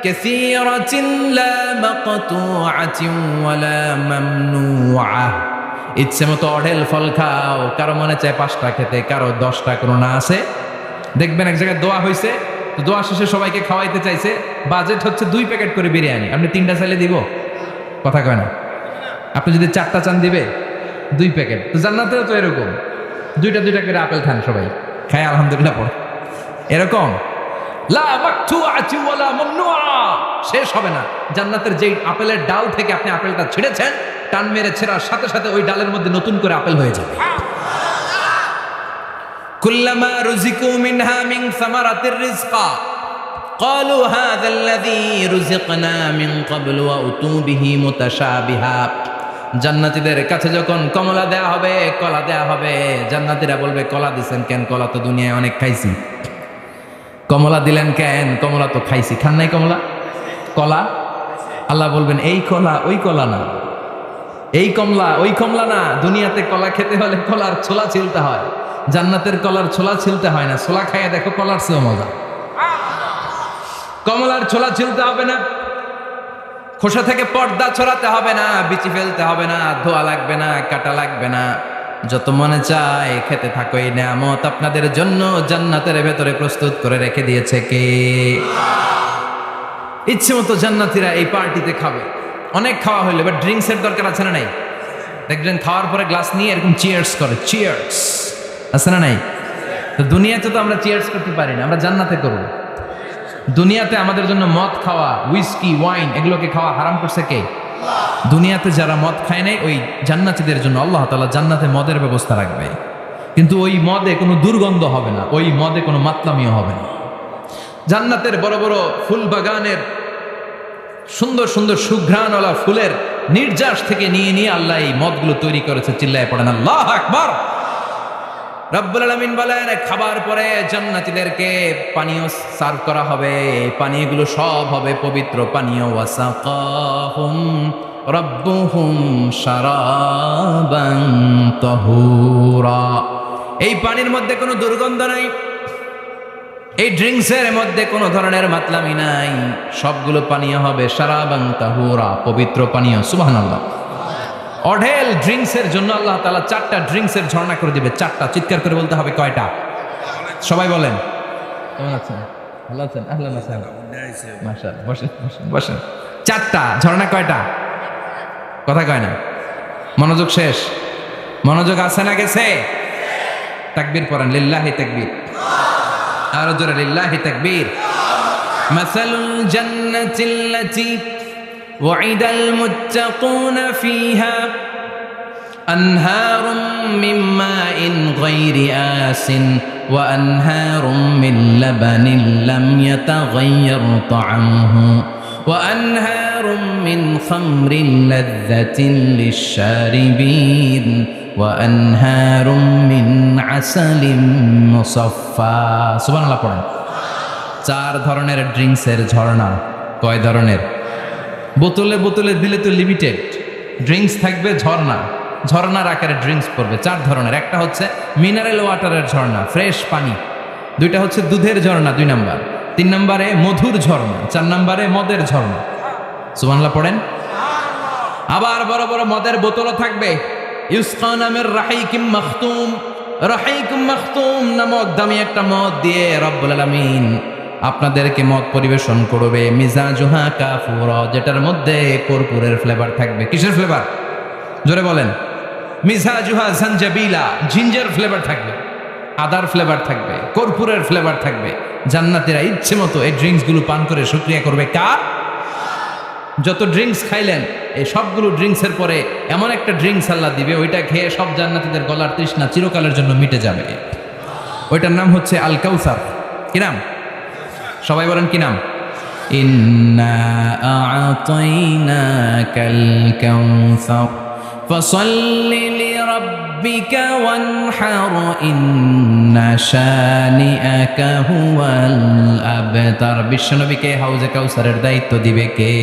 S1: কাসীরাতিন লা মাকতুআতিন ওয়া লা মামনুআ। ইচ্ছে মতো অঢেল ফল খাও, কারো মনে চায় 5টা খেতে, কারো 10টা, কোনো না আছে। দেখবেন এক জায়গায় দোয়া হয়েছে, তো দোয়া শেষে সবাইকে খাওয়াইতে চাইছে, বাজেট হচ্ছে 2 প্যাকেট করে বিরিয়ানি, আপনি 3টা চাইলে দিব? কথা কয় না। আপনি যদি 4টা চান দিবে 2 প্যাকেট। তো জান্নাতেও তো এরকম, 2টা করে আপেল খান সবাই, খায় আলহামদুলিল্লাহ পড়ে। এরকম লা মাকতুআতি ওয়ালা মামনুআ, শেষ হবে না। জান্নাতের যেই আপেলের ডাল থেকে আপনি আপেলটা ছিঁড়েছেন, টান মেরে ছেঁড়ার সাথে সাথে ওই ডালের মধ্যে নতুন করে আপেল হয়ে যাবে। কুল্লামা রুজিকু মিনহা মিন সামারাতির রিজকা ক্বালু হাযাল্লাযী রুজিকনা মিন ক্বাবলু ওয়া উতু বিহি মুতাশাবিহা। জান্নাতীদের কাছে যখন কমলা দেয়া হবে, কলা দেয়া হবে, জান্নাতীরা বলবে কলা দিছেন কেন? কলা তো দুনিয়ায় অনেক খাইছি। কমলা দিলেন কেন? কমলা তো খাইছি। খান নাই কমলা? কলা? আল্লাহ বলবেন এই কলা ওই কলা না, এই কমলা ওই কমলা না। দুনিয়াতে কলা খেতে হলে কলার ছোলা ছিলতে হয়, জান্নাতের কলার ছোলা ছিলতে হয় না। ছোলা খাইয়া দেখো, কলার চেয়েও মজা। কমলার ছোলা ছিলতে হবে না, খোসা থেকে পর্দা ছড়াতে হবে না, বিচি ফেলতে হবে না, ধোয়া লাগবে না, কাটা লাগবে না। যত মনে চায় খেতে থাকো। এই নিয়ামত আপনাদের জন্য জান্নাতের ভেতরে প্রস্তুত করে রেখে দিয়েছে কে? ইচ্ছে মতো জান্নাতীরা এই পার্টিতে খাবে। অনেক খাওয়া হইলে বাট ড্রিঙ্কসের দরকার আছে না নাই? দেখবেন খাওয়ার পরে গ্লাস নিয়ে এরকম চিয়ার্স করে, চিয়ার্স, আছে না নাই? তো দুনিয়াতে তো আমরা চিয়ার্স করতে পারি না, আমরা জান্নাতে করব। দুনিয়াতে আমাদের জন্য মদ খাওয়া, উইস্কি, ওয়াইন, এগুলোকে খাওয়া হারাম করছে কে? দুনিয়াতে যারা মদ খায় নাই, ওই জান্নাতীদের জন্য আল্লাহ তাআলা জান্নাতে মদের ব্যবস্থা রাখবে। কিন্তু ওই মদে কোনো দুর্গন্ধ হবে না, ওই মদে কোনো মাতলামিও হবে না। জান্নাতের বড় বড় ফুল বাগানের সুন্দর সুন্দর সুঘ্রাণওয়ালা ফুলের নির্যাস থেকে নিয়ে নিয়ে আল্লাহ এই মদগুলো তৈরি করেছে। চিল্লায় পড়েন আল্লাহু আকবার। রব্বুল আলামিন বলেন, খাবার পরে জান্নাতীদেরকে পানীয় সার্ভ করা হবে। পানীয়গুলো সব হবে পবিত্র পানীয়। ওয়াসাকাহুম রাব্বুহুম শারাবান তাহুরা। এই পানির মধ্যে কোনো দুর্গন্ধ নাই, এই ড্রিঙ্কসের মধ্যে কোনো ধরনের মাতলামি নাই। সবগুলো পানীয় হবে শারাবান তাহুরা, পবিত্র পানীয়। সুবহানাল্লাহ। অঢেল ড্রিঙ্কসের জন্য আল্লাহ তাআলা 4টা ড্রিঙ্কসের ঝর্ণা করে দিবে। 4টা, চিৎকার করে বলতে হবে কয়টা? সবাই বলেন। কেমন আছেন? ভালো আছেন? আহলান ওয়াসাহলান। মাশাআল্লাহ, বসেন বসেন বসেন। 4টা ঝর্ণা। কয়টা? কথা কয় না। মনোযোগ শেষ। মনোযোগ আছে না গেছে? তাকবীর পড়েন, লিল্লাহি তাকবীর। আরো জোরে, লিল্লাহি তাকবীর। মাসালুল জান্নাতিল্লাতী وعد المتقون فيها أنهار من ماء غير آسن وأنهار من لبن لم يتغير طعمه وأنهار من خمر لذة للشاربين وأنهار من عسل مصفى سبحان الله পড়েন। 4 ধরনের ড্রিঙ্কসের ঝর্ণা। কয় ধরনের? বোতলে বোতলে দিলে তো লিমিটেড ড্রিঙ্কস থাকবে, ঝর্ণা ঝর্ণার আকারে ড্রিঙ্কস পড়বে। 4 ধরনের। একটা হচ্ছে মিনারেল ওয়াটারের ঝর্ণা, ফ্রেশ পানি। 2টা হচ্ছে দুধের ঝর্ণা, 2 নাম্বার। 3 নম্বরে মধুর ঝর্ণা, 4 নম্বরে মদের ঝর্ণা। সুবহানাল্লাহ পড়েন। আবার বড় বড় মদের বোতলও থাকবে। ইউসকা নামের রাহিকুম মাখতুম, রাহিকুম মাখতুম নামক দামি একটা মদ দিয়ে রব্বুল আলামিন আপনাদেরকে মদ পরিবেশন করবে। মিজাজুহা কাফুরা, যেটার মধ্যে কর্পূরের ফ্লেভার থাকবে। কিসের ফ্লেভার? জোরে বলেন। মিজাজুহা জানজাবিলা, জিঞ্জার ফ্লেভার থাকবে, আদার ফ্লেভার থাকবে, কর্পূরের ফ্লেভার থাকবে। জান্নাতীরা ইচ্ছে মতো এই ড্রিঙ্কসগুলো পান করে শুকরিয়া করবে কার? যত ড্রিঙ্কস খাইলেন, এই সবগুলো ড্রিঙ্কসের পরে এমন একটা ড্রিঙ্কস আল্লাহ দিবে, ওইটা খেয়ে সব জান্নাতীদের গলার তৃষ্ণা চিরকালের জন্য মিটে যাবে। ওইটার নাম হচ্ছে আল কাউসার। কি নাম? সবাই বলেন কি নাম? ইন্না আ'তাইনাকাল কাউসার ফাসাল্লি লিরাব্বিকা ওয়ানহার ইন্না শানিআকা হুয়াল আবতার। বিশ্বনবীকে হাউজে কাউসারের দায়িত্ব দিবে কে?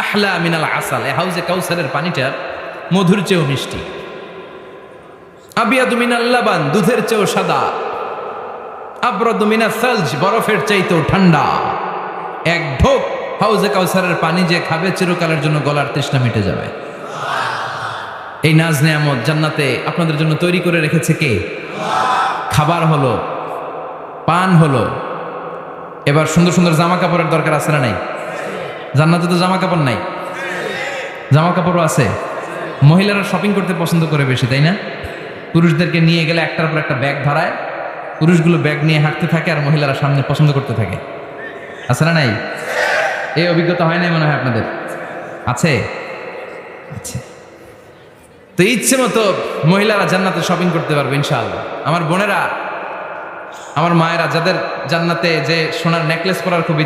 S1: আহলা মিনাল আসাল। এই হাউজে কাউসারের পানিটা মধুর চেয়েও মিষ্টি, আবিয়াদু মিনাল লাবান, দুধের চেয়েও সাদা, আবরাদু মিনাস সালজ, বরফের চাইতেও ঠান্ডা। এক ঢোক হাউজে কাউসারের পানি যে খাবে চিরকালের জন্য গলার তৃষ্ণা মিটে যাবে। এই নাজ নেয়ামত জান্নাতে আপনাদের জন্য তৈরি করে রেখেছে কে? খাবার হলো, পান হলো। এবার সুন্দর সুন্দর জামা কাপড়ের দরকার আছে না নাই? জান্নাতে তো জামা কাপড় নাই, জামা কাপড়ও আছে। মহিলারা শপিং করতে পছন্দ করে বেশি, তাই না? পুরুষদেরকে নিয়ে গেলে একটার পর একটা ব্যাগ ধরায়, পুরুষগুলো ব্যাগ নিয়ে হাঁটতে থাকে আর মহিলারা সামনে পছন্দ করতে থাকে। আছে না নাই? এই অভিজ্ঞতা হয় নাই মনে হয় আপনাদের? আছে? আচ্ছা, তো ইচ্ছে মতো মহিলারা জান্নাতে শপিং করতে পারবে ইনশাআল্লাহ। আমার বোনেরা, আমার মায়েরা, যাদের জান্নাতে যে সোনার নেকলেস পরার খুব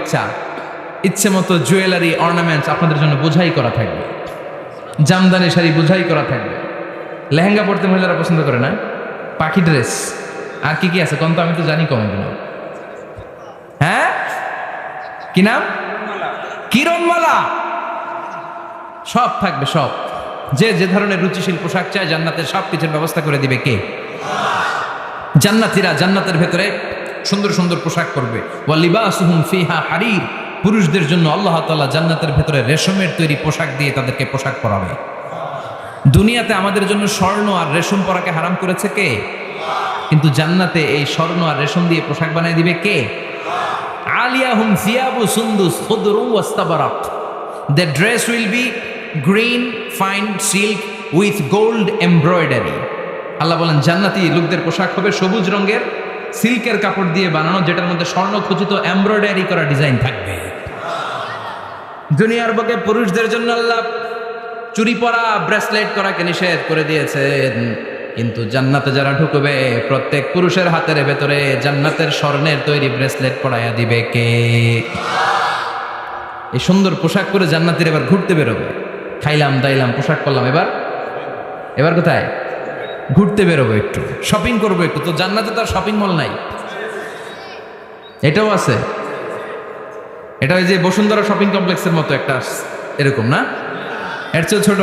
S1: ইচ্ছে মতো জুয়েলারি অর্নামেন্টস আপনাদের জন্য বোঝাই করা থাকবে, জামদানি শাড়ি বোঝাই করা থাকবে। লেহেঙ্গা পরতে মহিলারা পছন্দ করে না, পাখি ড্রেস, আর কি কি আছে কোন তো? আমি তো জানি কম। হ্যাঁ, কি নাম? কিরণমালা। সব থাকবে, সব। যে যে ধরনের রুচিশীল পোশাক চায় জান্নাতের সব কিছুর ব্যবস্থা করে দিবে কে? জান্নাতীরা জান্নাতের ভেতরে সুন্দর সুন্দর পোশাক পরবে। ওয়া লিবাসুহুম ফিহা হারির। পুরুষদের জন্য আল্লাহ তাআলা জান্নাতের ভেতরে রেশমের তৈরি পোশাক দিয়ে তাদেরকে পোশাক পরাবে। দুনিয়াতে আমাদের জন্য স্বর্ণ আর রেশম পরাকে হারাম করেছে কে? কিন্তু জান্নাতে এই স্বর্ণ আর রেশম দিয়ে পোশাক বানিয়ে দিবে কে? আলিয়াহুম সিয়াবু সুন্দুস খুদরুম ওয়াস্তাবারাক। The dress will be green fine silk with gold embroidery. আল্লাহ বলেন জান্নাতি লোকদের পোশাক হবে সবুজ রঙের সিল্কের কাপড় দিয়ে বানানো, যেটার মধ্যে স্বর্ণ খচিত এমব্রয়ডারি করা ডিজাইন থাকবে। দুনিয়ার বুকে পুরুষদের জন্য আল্লাহ চুরি পরা, ব্রেসলেট করাকে নিষেধ করে দিয়েছেন, কিন্তু জান্নাতে যারা ঢুকবে প্রত্যেক পুরুষের হাতের ভেতরে জান্নাতের স্বর্ণের তৈরি ব্রেসলেট পরাইয়া দিবে কে? এই সুন্দর পোশাক পরে জান্নাতীরা এবার ঘুরতে বেরোবে। খাইলাম দাইলাম, পোশাক পরলাম, এবার কোথায়? ঘুরতে বেরোবো, একটু শপিং করবো একটু। তো জান্নাতে তো আর শপিং মল নাই। এটাও আছে, এটা ওই যে বসুন্ধরা শপিং কমপ্লেক্সের মতো একটা এরকম না, এর চেয়ে ছোট,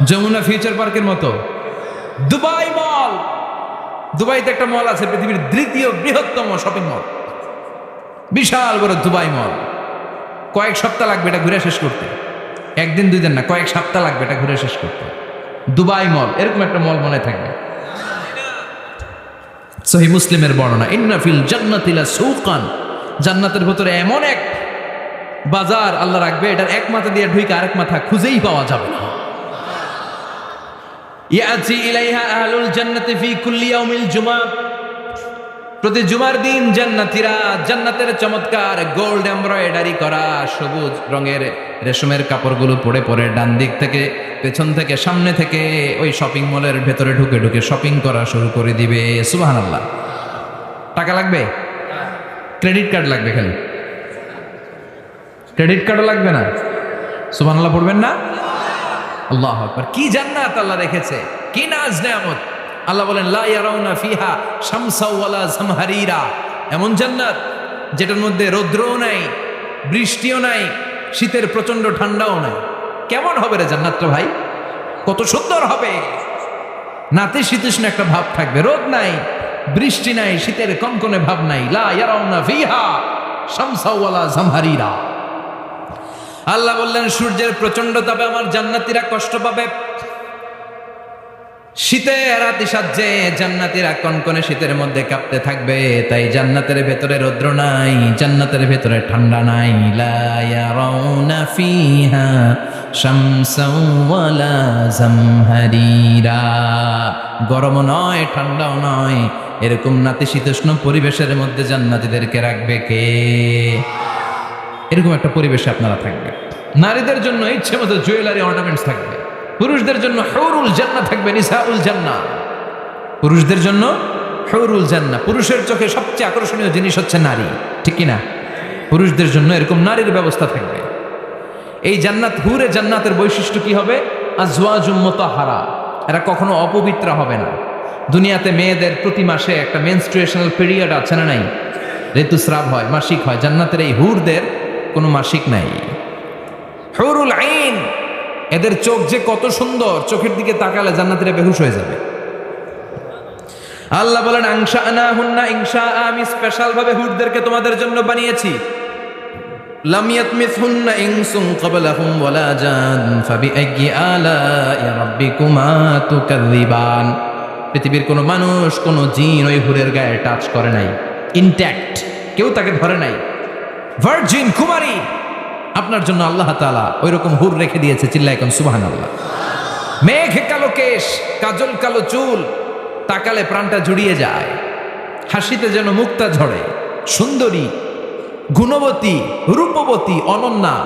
S1: যমুনা ফিউচার পার্কের মতো। দুবাই মল, দুবাইতে একটা মল আছে, পৃথিবীর দ্বিতীয় বৃহত্তম শপিং মল, বিশাল বড় দুবাই মল। কয়েক সপ্তাহ লাগবে এটা ঘুরে শেষ করতে, একদিন দুই দিন না, কয়েক সপ্তাহ লাগবে এটা ঘুরে শেষ করতে। দুবাই মল, এরকম একটা মল মনে থাকবে। সহিহ মুসলিমের বর্ণনা, ইন্না ফিল জান্নাতি লা সুকান, জান্নাতের ভিতরে এমন এক বাজার আল্লাহ রাখবে, এটার এক মাথা দিয়ে ঢুকে আরেক মাথা খুঁজেই পাওয়া যাবে না। ইয়াতি ইলাইহা আহলুল জান্নাতি ফি কুল্লি ইয়াউমিল জুমআ, প্রতি জুমার দিন জান্নাতীরা জান্নাতের চমৎকার গোল্ড এমব্রয়ডারি করা সবুজ রঙের রেশমের কাপড়গুলো পরে পরে ডান দিক থেকে, পেছন থেকে, সামনে থেকে ওই শপিং মলের ভেতরে ঢুকে ঢুকে শপিং করা শুরু করে দিবে। সুবহানাল্লাহ। টাকা লাগবে? ক্রেডিট কার্ড লাগবে, খালি ক্রেডিট কার্ডও লাগবে না। সুবহানাল্লাহ পড়বেন না? আল্লাহু আকবার। কি জান্নাত আল্লাহ রেখেছে, কি নাজ নেয়ামত। আল্লাহ বলেন লা ইয়ারাউনা ফিহা শামসা ওয়ালা জামহারিরা, এমন জান্নাত যেটার মধ্যে রৌদ্রও নাই, বৃষ্টিও নাই, শীতের প্রচন্ড ঠান্ডাও নাই। কেমন হবে রে জান্নাতটা ভাই, কত সুন্দর হবে। নাতিশীতোষ্ণ একটা ভাব থাকবে, রোদ নাই, বৃষ্টি নাই, শীতের কনকনে ভাব নাই। লা ইয়ারাউনা ফিহা শামসা ওয়ালা জামহারিরা। আল্লাহ বললেন সূর্যের প্রচন্ড তাপে আমার জান্নাতীরা কষ্ট পাবে। শীতে রাতি সাজে জান্নাতীরা কনকনে শীতের মধ্যে কাঁপতে থাকবে। তাই জান্নাতের ভেতরে রৌদ্র নাই, জান্নাতের ভেতরে ঠান্ডা নাই। লা ইয়ারাউনা ফিহা শামসাও ওয়ালা জামহারিরা, গরম নয় ঠান্ডাও নয়, এরকম নাতিশীতোষ্ণ পরিবেশের মধ্যে জান্নাতীদেরকে রাখবে কে? এরকম একটা পরিবেশে আপনারা থাকবেন। নারীদের জন্য ইচ্ছে মতো জুয়েলারি অর্নামেন্টস থাকবে, পুরুষদের জন্য হুরুল জান্নাহ থাকবে, নিসাউল জান্নাহ। পুরুষদের জন্য হুরুল জান্নাহ। পুরুষের চোখে সবচেয়ে আকর্ষণীয় জিনিস হচ্ছে নারী, ঠিক কি না? পুরুষদের জন্য এরকম নারীর ব্যবস্থা থাকবে। এই জান্নাত, হুরে জান্নাতের বৈশিষ্ট্য কি হবে? আজওয়াজুম মুতাহহারা, এরা কখনো অপবিত্র হবে না। দুনিয়াতে মেয়েদের প্রতি মাসে একটা মেনস্ট্রুয়েশনাল পিরিয়ড আছে না নাই? ঋতুস্রাব হয়, মাসিক হয়। জান্নাতের এই হুরদের কোনো মাসিক নাই। হুরুল আইন, এদের চোখ যে কত সুন্দর, চোখের দিকে তাকালে জান্নাতীরা বেহুশ হয়ে যাবে। আল্লাহ বলেন আনশাআনাহুন্না ইনশাআ, আমি স্পেশাল ভাবে হুরদেরকে তোমাদের জন্য বানিয়েছি। লাম ইয়াতমিসহুন্না ইনসুন ক্বাবলাহুম ওয়ালা জান ফাবিআইয়ি আলাই রাব্বিকুমা তুকাযযিবান। পৃথিবীর কোনো মানুষ, কোনো জিন ওই হুরের গায়ে টাচ করে নাই, ইনট্যাক্ট, কেউ তাকে ধরে নাই। ভার্জিন কুমারী, আপনার জন্য আল্লাহ তাআলা ওই রকম হুর রেখে দিয়েছে। চিল্লায় এখন সুবহানাল্লাহ। মেঘে কালো কেশ, কাজল কালো চুল, তাকালে প্রাণটা জুড়িয়ে যায়। হাসিতে যেন মুক্তা ঝরে। সুন্দরী, গুণবতী, রূপবতী, অনন্যা,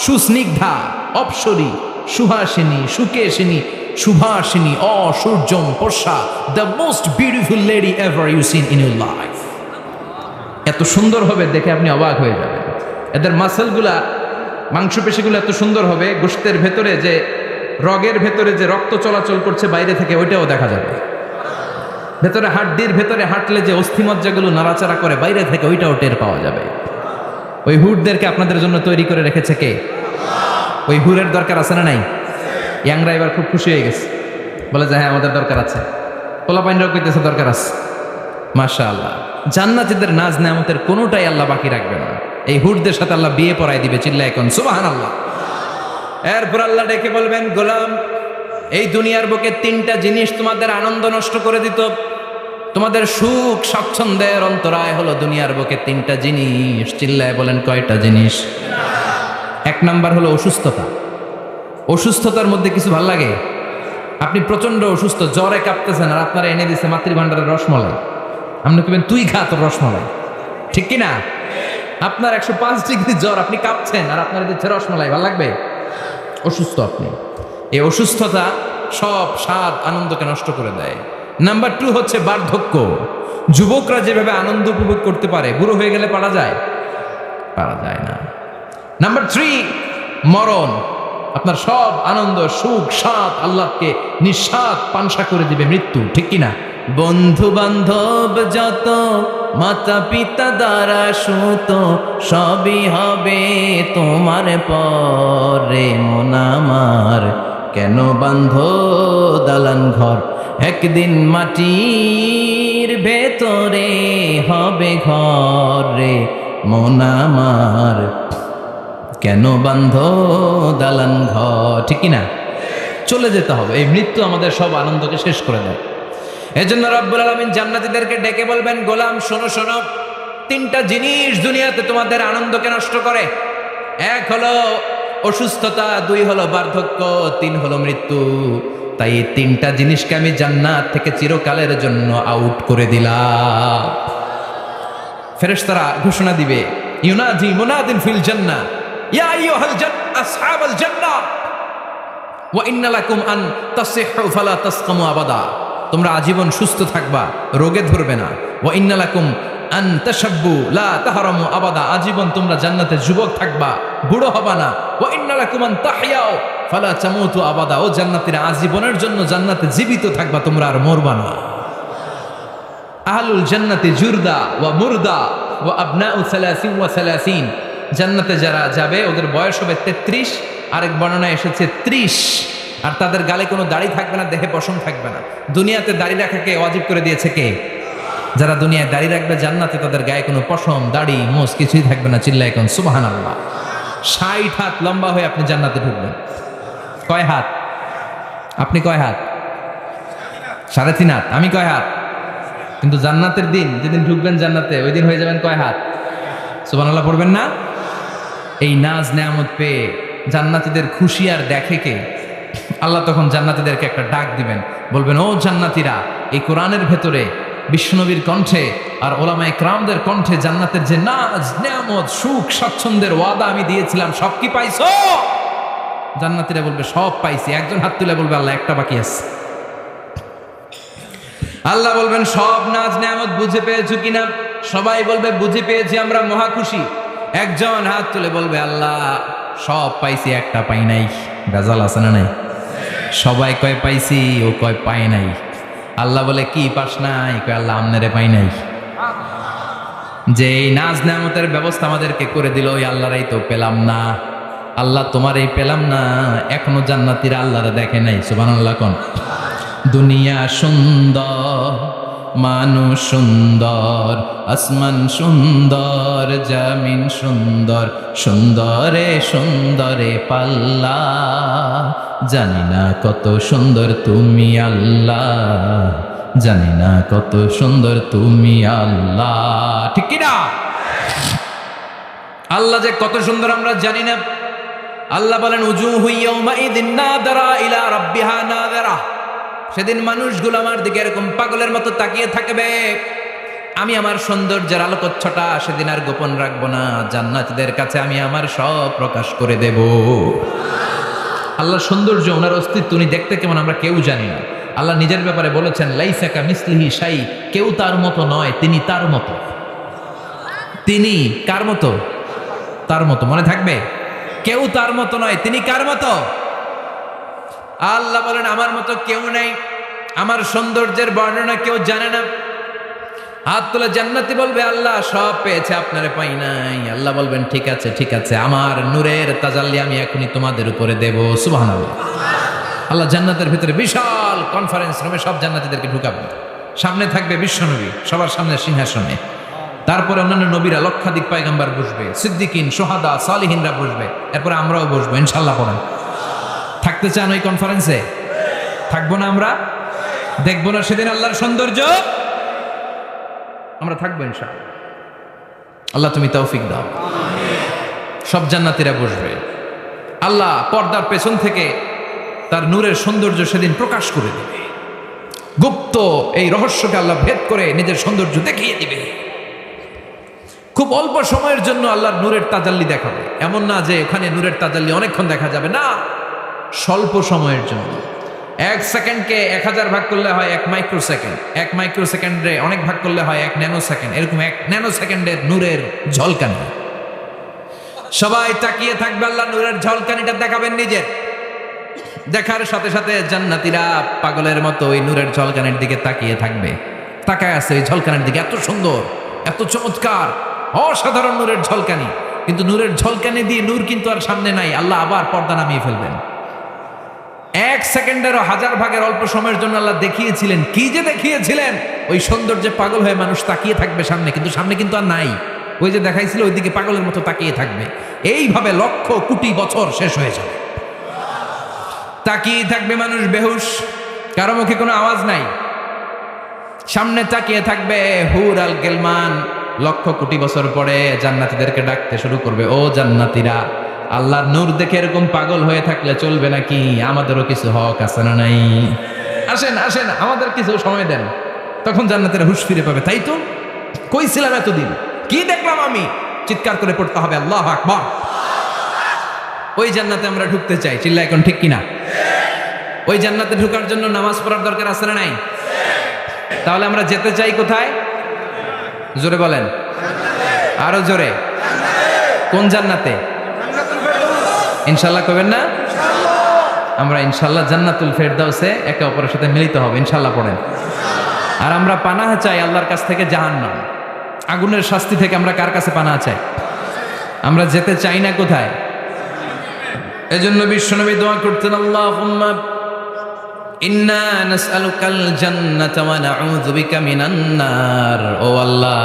S1: সুস্নিগ্ধা, অপ্সরী, সুহাসিনী, সুকেশিনী, সুভাষিনী, অসূর্যম পর্ষা, the most beautiful lady ever you seen in your life. এত সুন্দর হবে দেখে আপনি অবাক হয়ে যাবেন। এদের মাসলগুলা, মাংসপেশিগুলো এত সুন্দর হবে, গোশতের ভেতরে যে রগের ভেতরে যে রক্ত চলাচল করছে বাইরে থেকে, ওইটাও দেখা যাবে। ভেতরে হাড্ডির ভেতরে হাঁটলে যে অস্থিমজ্জাগুলো নাড়াচাড়া করে বাইরে থেকে, ওইটাও টের পাওয়া যাবে। ওই হুরদেরকে আপনাদের জন্য তৈরি করে রেখেছে কে? ওই হুরের দরকার আছে না নাই? ইয়াংরা এবার খুব খুশি হয়ে গেছে, বলে যে হ্যাঁ আমাদের দরকার আছে। পোলাপাইনরাও কইতেছে দরকার আছে। মাশাআল্লাহ, জান্নাতীদের নাজ নেয়ামতের কোনোটাই আল্লাহ বাকি রাখবে না। এই হুরদের সাথে আল্লাহ বিয়ে পড়াই দিবে। চিল্লায় এখন সুবহানাল্লাহ। এরপর আল্লাহ ডেকে বলবেন, গোলাম, এই দুনিয়ার বুকে তিনটা জিনিস তোমাদের আনন্দ নষ্ট করে দিত, তোমাদের সুখ স্বাচ্ছন্দ্যের অন্তরায় হলো দুনিয়ার বুকে তিনটা জিনিস। চিল্লায় বলেন কয়টা জিনিস? এক নাম্বার হলো অসুস্থতা। অসুস্থতার মধ্যে কিছু ভাল লাগে? আপনি প্রচন্ড অসুস্থ, জ্বরে কাঁপতেছেন, আর আপনারা এনে দিচ্ছে মাতৃভাণ্ডারের রসমলাই। আপনি কেবেন তুই খা তোর রসমলাই, ঠিক কিনা? আপনার 105 ডিগ্রি জ্বর, আপনি কাঁপছেন, আর আপনারা দিচ্ছে রসমলাই, ভাল লাগবে? অসুস্থ আপনি। এই অসুস্থতা সব স্বাদ আনন্দকে নষ্ট করে দেয়। নাম্বার 2 হচ্ছে বার্ধক্য। যুবকরা যেভাবে আনন্দ উপভোগ করতে পারে, বুড়ো হয়ে গেলে পারা যায়? পারা যায় না। নাম্বার 3 মরণ। আপনার সব আনন্দ, সুখ, স্বাদ আল্লাহকে নিঃস্বাদ পানসা করে দিবে মৃত্যু, ঠিক কিনা? বন্ধু বান্ধব যত, মাতা পিতা দ্বারা সুত, সবই হবে তোমার পরে। মন আমার কেন বান্ধ দালান ঘর, একদিন মাটির ভেতরে হবে ঘর রে। মন আমার কেন বান্ধ দালান ঘর, ঠিক কিনা? চলে যেতে হবে। এই মৃত্যু আমাদের সব আনন্দকে শেষ করে দেয়। এজন্য রব্বুল আলামিন জান্নাতীদেরকে ডেকে বলবেন, গোলাম শোনো শোনো, তিনটা জিনিস দুনিয়াতে তোমাদের আনন্দকে নষ্ট করে। এক হলো অসুস্থতা, 2 হলো বার্ধক্য, 3 হলো মৃত্যু। তাই এই তিনটা জিনিসকে আমি জান্নাত থেকে চিরকালের জন্য আউট করে দিলাম। ফেরেশতারা ঘোষণা দিবে, ইউনাদি মুনাদিন ফিল জান্নাহ, ইয়া আইয়ুহাল আসহাবাল জান্নাহ ওয়া ইন্না লাকুম আন তাসিহু ফালা তাসকামু আবাদা। তোমরা আজীবন সুস্থ থাকবা, রোগে ধরবে না। ওয়া ইন্না লাকুম আন তাশাব্বু লা তাহরামু আবাদা, আজীবন তোমরা জান্নাতে যুবক থাকবা, বুড়ো হবা না। ওয়া ইন্না লাকুম আন তাহইয়াও ফালা তামুতু আবাদা, ও জান্নাতীরা আজীবনের জন্য জান্নাতে জীবিত থাকবা, তোমরা আর মরবা না। আহলুল জান্নাতি জুরদা ওয়া মুরদা ওয়া আবনাউ 30 ওয়া 30, জান্নাতে যারা যাবে ওদের বয়স হবে 33, আরেক বর্ণনায় এসেছে 30, আর তাদের গালে কোনো দাড়ি থাকবে না, দেহে পশম থাকবে না। দুনিয়াতে দাড়ি রাখাকে ওয়াজিব করে দিয়েছে কে? যারা দুনিয়ায় দাড়ি রাখবে, জান্নাতে তাদের গায়ে কোনো পশম, দাড়ি, মোজ কিছুই থাকবে না। চিল্লায় এখন সুবহানাল্লাহ। 60 হাত লম্বা হয়ে আপনি জান্নাতে ঢুকবেন। কয় হাত? আপনি কয় হাত? 3.5 হাত। আমি কয় হাত? কিন্তু জান্নাতের দিন, যেদিন ঢুকবেন জান্নাতে, ওই দিন হয়ে যাবেন কয় হাত? সুবহানাল্লাহ পড়বেন না? এই নাজ নেয়ামত পেয়ে জান্নাতীদের খুশি আর দেখে কে? আল্লাহ তখন জান্নাতীদেরকে একটা ডাক দিবেন, বলবেন, ও জান্নাতীরা, এই কোরআনের ভেতরে বিশ্বনবীর কণ্ঠে আর ওলামায়ে কেরামদের কণ্ঠে জান্নাতের যে নাজ নেয়ামত, সুখ স্বাচ্ছন্দ্যের ওয়াদা আমি দিয়েছিলাম, সব কি পাইছো? জান্নাতীরা বলবে সব পাইছি। একজন হাত তুলে বলবে আল্লাহ একটা বাকি আছে। আল্লাহ বলবেন সব নাজ নেয়ামত বুঝে পেয়েছো কিনা? সবাই বলবে বুঝে পেয়েছি, আমরা মহা খুশি। একজন হাত তুলে বলবে আল্লাহ সব পাইছি, একটা পাই নাই। ভেজাল আছে না নাই? সবাই কয় পাইছি, ও কয় পাই নাই। আল্লাহ বলে কি পাস নাই? কয় আল্লাহ আমনেরে পাই নাই। যে এই নাজ নেয়ামতের ব্যবস্থা আমাদেরকে করে দিল, ওই আল্লাহরাই তো পেলাম না। আল্লাহ তোমার এই পেলাম না, এখনো জান্নাতীরা আল্লাহরে দেখে নাই। সুবহানাল্লাহ কোন। দুনিয়া সুন্দর, মানুষ সুন্দর, আসমান সুন্দর, জামিন সুন্দর, সুন্দরে সুন্দরে পাল্লা, জানি না কত সুন্দর তুমি আল্লাহ, জানি না কত সুন্দর তুমি আল্লাহ। ঠিক কি না? আল্লাহ যে কত সুন্দর আমরা জানি না। আল্লাহ বলেন উজুহু ইয়াউমাইযিন নাযিরা ইলা রাব্বিহা নাযিরা। সেদিন মানুষগুলো আমার দিকে এরকম পাগলের মতো তাকিয়ে থাকবে। আমি আমার সৌন্দর্যের আলোকচ্ছটা সেদিন আর গোপন রাখবো না। জান্নাতীদের কাছে আমি আমার সব প্রকাশ করে দেব। আল্লাহর সৌন্দর্য, ওনার অস্তিত্ব, উনি দেখতে কেমন আমরা কেউ জানি না। আল্লাহ নিজের ব্যাপারে বলেছেন লাইসা কামিসলিহি শাই, কেউ তার মতো নয়, তিনি তার মতো। তিনি কার মতো? তার মতো। মনে থাকবে? কেউ তার মতো নয়, তিনি কার মতো? আল্লাহ বলেন আমার মতো কেউ নেই। আমার সৌন্দর্যের বর্ণনা কেউ জানে না। হাত তুলে জান্নাতি বলবে আল্লাহ সব পেয়েছে, আপনারে পাই নাই। আল্লাহ বলবেন ঠিক আছে ঠিক আছে, আমার নূরের তাজাল্লি আমি এখনই তোমাদের উপরে দেব। সুবহানাল্লাহ। আল্লাহ জান্নাতের ভিতরে বিশাল কনফারেন্স রুমে সব জান্নাতীদেরকে ঢুকাবেন। সামনে থাকবে বিশ্বনবী, সবার সামনে সিংহাসনে। তারপরে অন্যান্য নবীরা, লক্ষাধিক পয়গম্বর বসবে, সিদ্দিকিন, সোহাদা, সালিহিনরা বসবে। এরপরে আমরাও বসবো ইনশাআল্লাহ। পড়েন, থাকতে চান ওই কনফারেন্সে? থাকবো না আমরা? দেখবো না সেদিন আল্লাহর সৌন্দর্য? আমরা থাকবো ইনশাআল্লাহ। আল্লাহ তুমি তৌফিক দাও। সব জান্নাতীরা বসবে। আল্লাহ পর্দার পেছন থেকে তার নূরের সৌন্দর্য সেদিন প্রকাশ করে দেবে। গুপ্ত এই রহস্যকে আল্লাহ ভেদ করে নিজের সৌন্দর্য দেখিয়ে দিবে। খুব অল্প সময়ের জন্য আল্লাহর নূরের তাজাল্লি দেখাবে। এমন না যে ওখানে নূরের তাজাল্লি অনেকক্ষণ দেখা যাবে, না, স্বল্প সময়ের জন্য। 1 সেকেন্ডকে 1000 ভাগ করলে হয় 1 মাইক্রো সেকেন্ড, 1 মাইক্রো সেকেন্ডে অনেক ভাগ করলে হয় 1 ন্যানো সেকেন্ড। এরকম 1 ন্যানো সেকেন্ডের নূরের ঝলকানি। সবাই তাকিয়ে থাকবে, আল্লাহ নূরের ঝলকানিটা দেখাবেন নিজের। দেখার সাথে সাথে জান্নাতীরা পাগলের মতো ওই নূরের ঝলকানির দিকে তাকিয়ে থাকবে। তাকায় আছে ওই ঝলকানির দিকে, এত সুন্দর, এত চমৎকার, অসাধারণ নূরের ঝলকানি। কিন্তু নূরের ঝলকানি দিয়ে নূর কিন্তু আর সামনে নাই। আল্লাহ আবার পর্দা নামিয়ে ফেলবেন। 1 সেকেন্ডেরও 1000 ভাগের অল্প সময়ের জন্য আল্লাহ দেখিয়েছিলেন। কি যে দেখিয়েছিলেন! ওই সৌন্দর্যে পাগল হয়ে মানুষ তাকিয়ে থাকবে সামনে, কিন্তু সামনে কিন্তু আর নাই। ওই যে দেখাইছিল ওইদিকে পাগলের মতো তাকিয়ে থাকবে। এইভাবে লক্ষ কোটি বছর শেষ হয়ে যাবে। তাকিয়ে থাকবে মানুষ বেহুশ, কারো মুখে কোনো আওয়াজ নাই। সামনে তাকিয়ে থাকবে হুর আল গেলমান। লক্ষ কোটি বছর পরে জান্নাতীদেরকে ডাকতে শুরু করবে, ও জান্নাতীরা, আল্লাহর নূর দেখে এরকম পাগল হয়ে থাকলে চলবে নাকি? আমাদেরও কিছু হক আছে না নাই? আসেন আসেন, আমাদের কিছু সময় দেন। তখন জান্নাতীরা হুঁশ ফিরে পাবে। তাই তো কইছিলাম এতদিন, কি দেখলাম আমি? চিৎকার করে পড়তে হবে আল্লাহু আকবার। ওই জান্নাতে আমরা ঢুকতে চাই, চিল্লা এখন ঠিক কিনা? ওই জান্নাতে ঢোকার জন্য নামাজ পড়ার দরকার আছে না নাই? তাহলে আমরা যেতে চাই কোথায়? জোরে বলেন, আরো জোরে। কোন জান্নাতে? ইনশাল্লাহ কবেন না? আমরা ইনশাল্লাহ জান্নাতুল ফেরদাউসে একে অপরের সাথে মিলিত হবে ইনশাল্লাহ। পড়েন। আর আমরা পানাহ চাই আল্লাহর কাছ থেকে জাহান্নাম, আগুনের শাস্তি থেকে। আমরা কার কাছে পানাহ চাই? আমরা যেতে চাই না কোথায়? এজন্য বিশ্বনবী দোয়া করতেন, আল্লাহুম্মা ইন্না নাসআলুকাল জান্নাতা ওয়া নাউযু বিকা মিনান নার। ও আল্লাহ,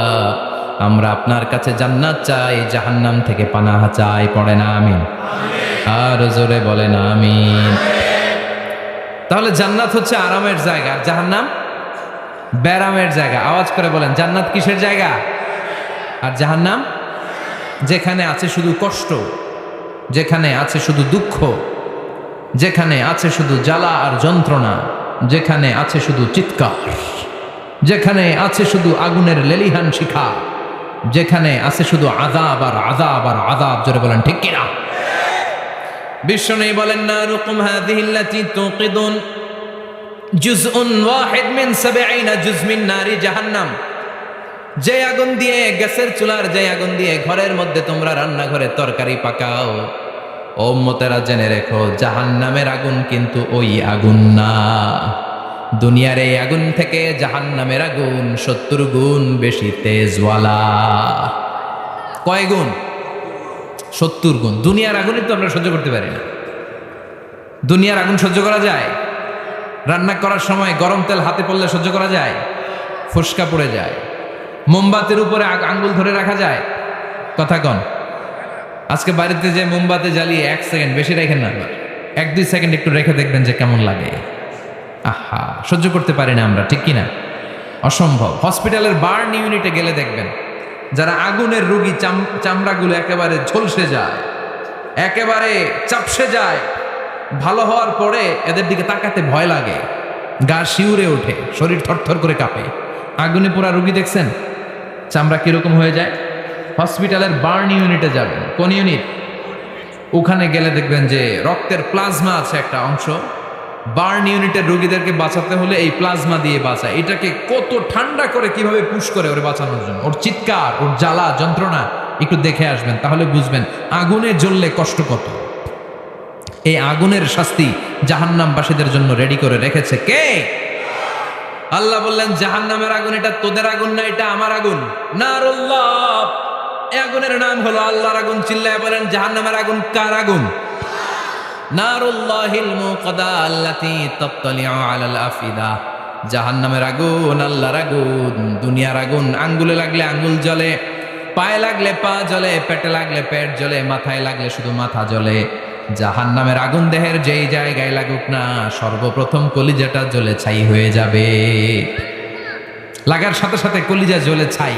S1: আমরা আপনার কাছে জান্নাত চাই, জাহান্নাম থেকে পানাহ চাই। পড়েন আমিন। আর জোরে বলেন আমিন। তাহলে জান্নাত হচ্ছে আরামের জায়গা, আর জাহান্নাম ব্যারামের জায়গা। আওয়াজ করে বলেন, জান্নাত কিসের জায়গা আর জাহান্নাম? যেখানে আছে শুধু কষ্ট, যেখানে আছে শুধু দুঃখ, যেখানে আছে শুধু জ্বালা আর যন্ত্রণা, যেখানে আছে শুধু চিৎকার, যেখানে আছে শুধু আগুনের লেলিহান শিখা, যেখানে আছে শুধু আযাব আর আযাব আর আযাব। জোরে বলেন ঠিক কিনা? বিশ্বনবী বলেন, নারুকুম হাযিহিল্লাতী তুকিদুন জুজউন ওয়াহিদ মিন 70 জুজ মিন নারি জাহান্নাম। যে আগুন দিয়ে, গ্যাসের চুলার যে আগুন দিয়ে ঘরের মধ্যে তোমরা রান্নাঘরে তরকারি পাকাও, ও উম্মতেরা জেনে রেখো, জাহান্নামের আগুন কিন্তু ওই আগুন না। দুনিয়ার এই আগুন থেকে জাহান্নামের আগুন 70 গুণ বেশি তেজওয়ালা। কয় গুণ? 70 গুণ। দুনিয়ার আগুনই তো আমরা সহ্য করতে পারি না। দুনিয়ার আগুন সহ্য করা যায়? রান্না করার সময় গরম তেল হাতে পড়লে সহ্য করা যায়? ফুসকা পড়ে যায়। মোমবাতির উপরে আঙ্গুল ধরে রাখা যায়? কথা কন। আজকে বাড়িতে যে মোমবাতি জ্বালিয়ে 1 সেকেন্ড বেশি রেখেন না, 1-2 সেকেন্ড একটু রেখে দেখবেন যে কেমন লাগে। আহা, সহ্য করতে পারি না আমরা, ঠিক কিনা? অসম্ভব। হসপিটালের বার্ন ইউনিটে গেলে দেখবেন যারা আগুনের রোগী, চামড়াগুলো একেবারে ঝলসে যায়, একেবারে চাপসে যায়। ভালো হওয়ার পরে এদের দিকে তাকাতে ভয় লাগে, গা শিউরে ওঠে, শরীর থরথর করে কাঁপে। আগুনে পোড়া রোগী দেখছেন চামড়া কিরকম হয়ে যায়? হসপিটালের বার্ন ইউনিটে যাবেন। কোন ইউনিট? ওখানে গেলে দেখবেন যে রক্তের প্লাজমা আছে একটা অংশ। বার্ন ইউনিটের রোগীদেরকে বাঁচাতে হলে এই প্লাজমা দিয়ে বাঁচায়। এটাকে কত ঠান্ডা করে কিভাবে পুশ করে ওরে বাঁচানোর জন্য, ওর চিৎকার, ওর জ্বালা যন্ত্রণা একটু দেখে আসবেন, তাহলে বুঝবেন আগুনে জ্বললে কষ্ট কত। এই আগুনের শাস্তি জাহান্নামবাসীদের জন্য রেডি করে রেখেছে কে? আল্লাহ বললেন, জাহান্নামের আগুন এটা তোদের আগুন না, এটা আমার আগুন। নারুল্লাহ, এই আগুনের নাম হলো আল্লাহর আগুন। চিল্লায় বলেন, জাহান্নামের আগুন কার আগুন? নারুল্লাহিল মুকাদা আল্লাতী তাত্তালিউ আলাল আফিদা। জাহান্নামের আগুন আল্লাহর আগুন। দুনিয়ার আগুন আঙ্গুলে লাগলে আঙ্গুল জ্বলে, পায়ে লাগলে পা জ্বলে, পেটে লাগলে পেট জ্বলে, মাথায় লাগলে শুধু মাথা জ্বলে। জাহান্নামের আগুন দেহের যেই জায়গায় লাগুক না, সর্বপ্রথম কলিজাটা জ্বলে ছাই হয়ে যাবে। লাগার সাথে সাথে কলিজা জ্বলে ছাই।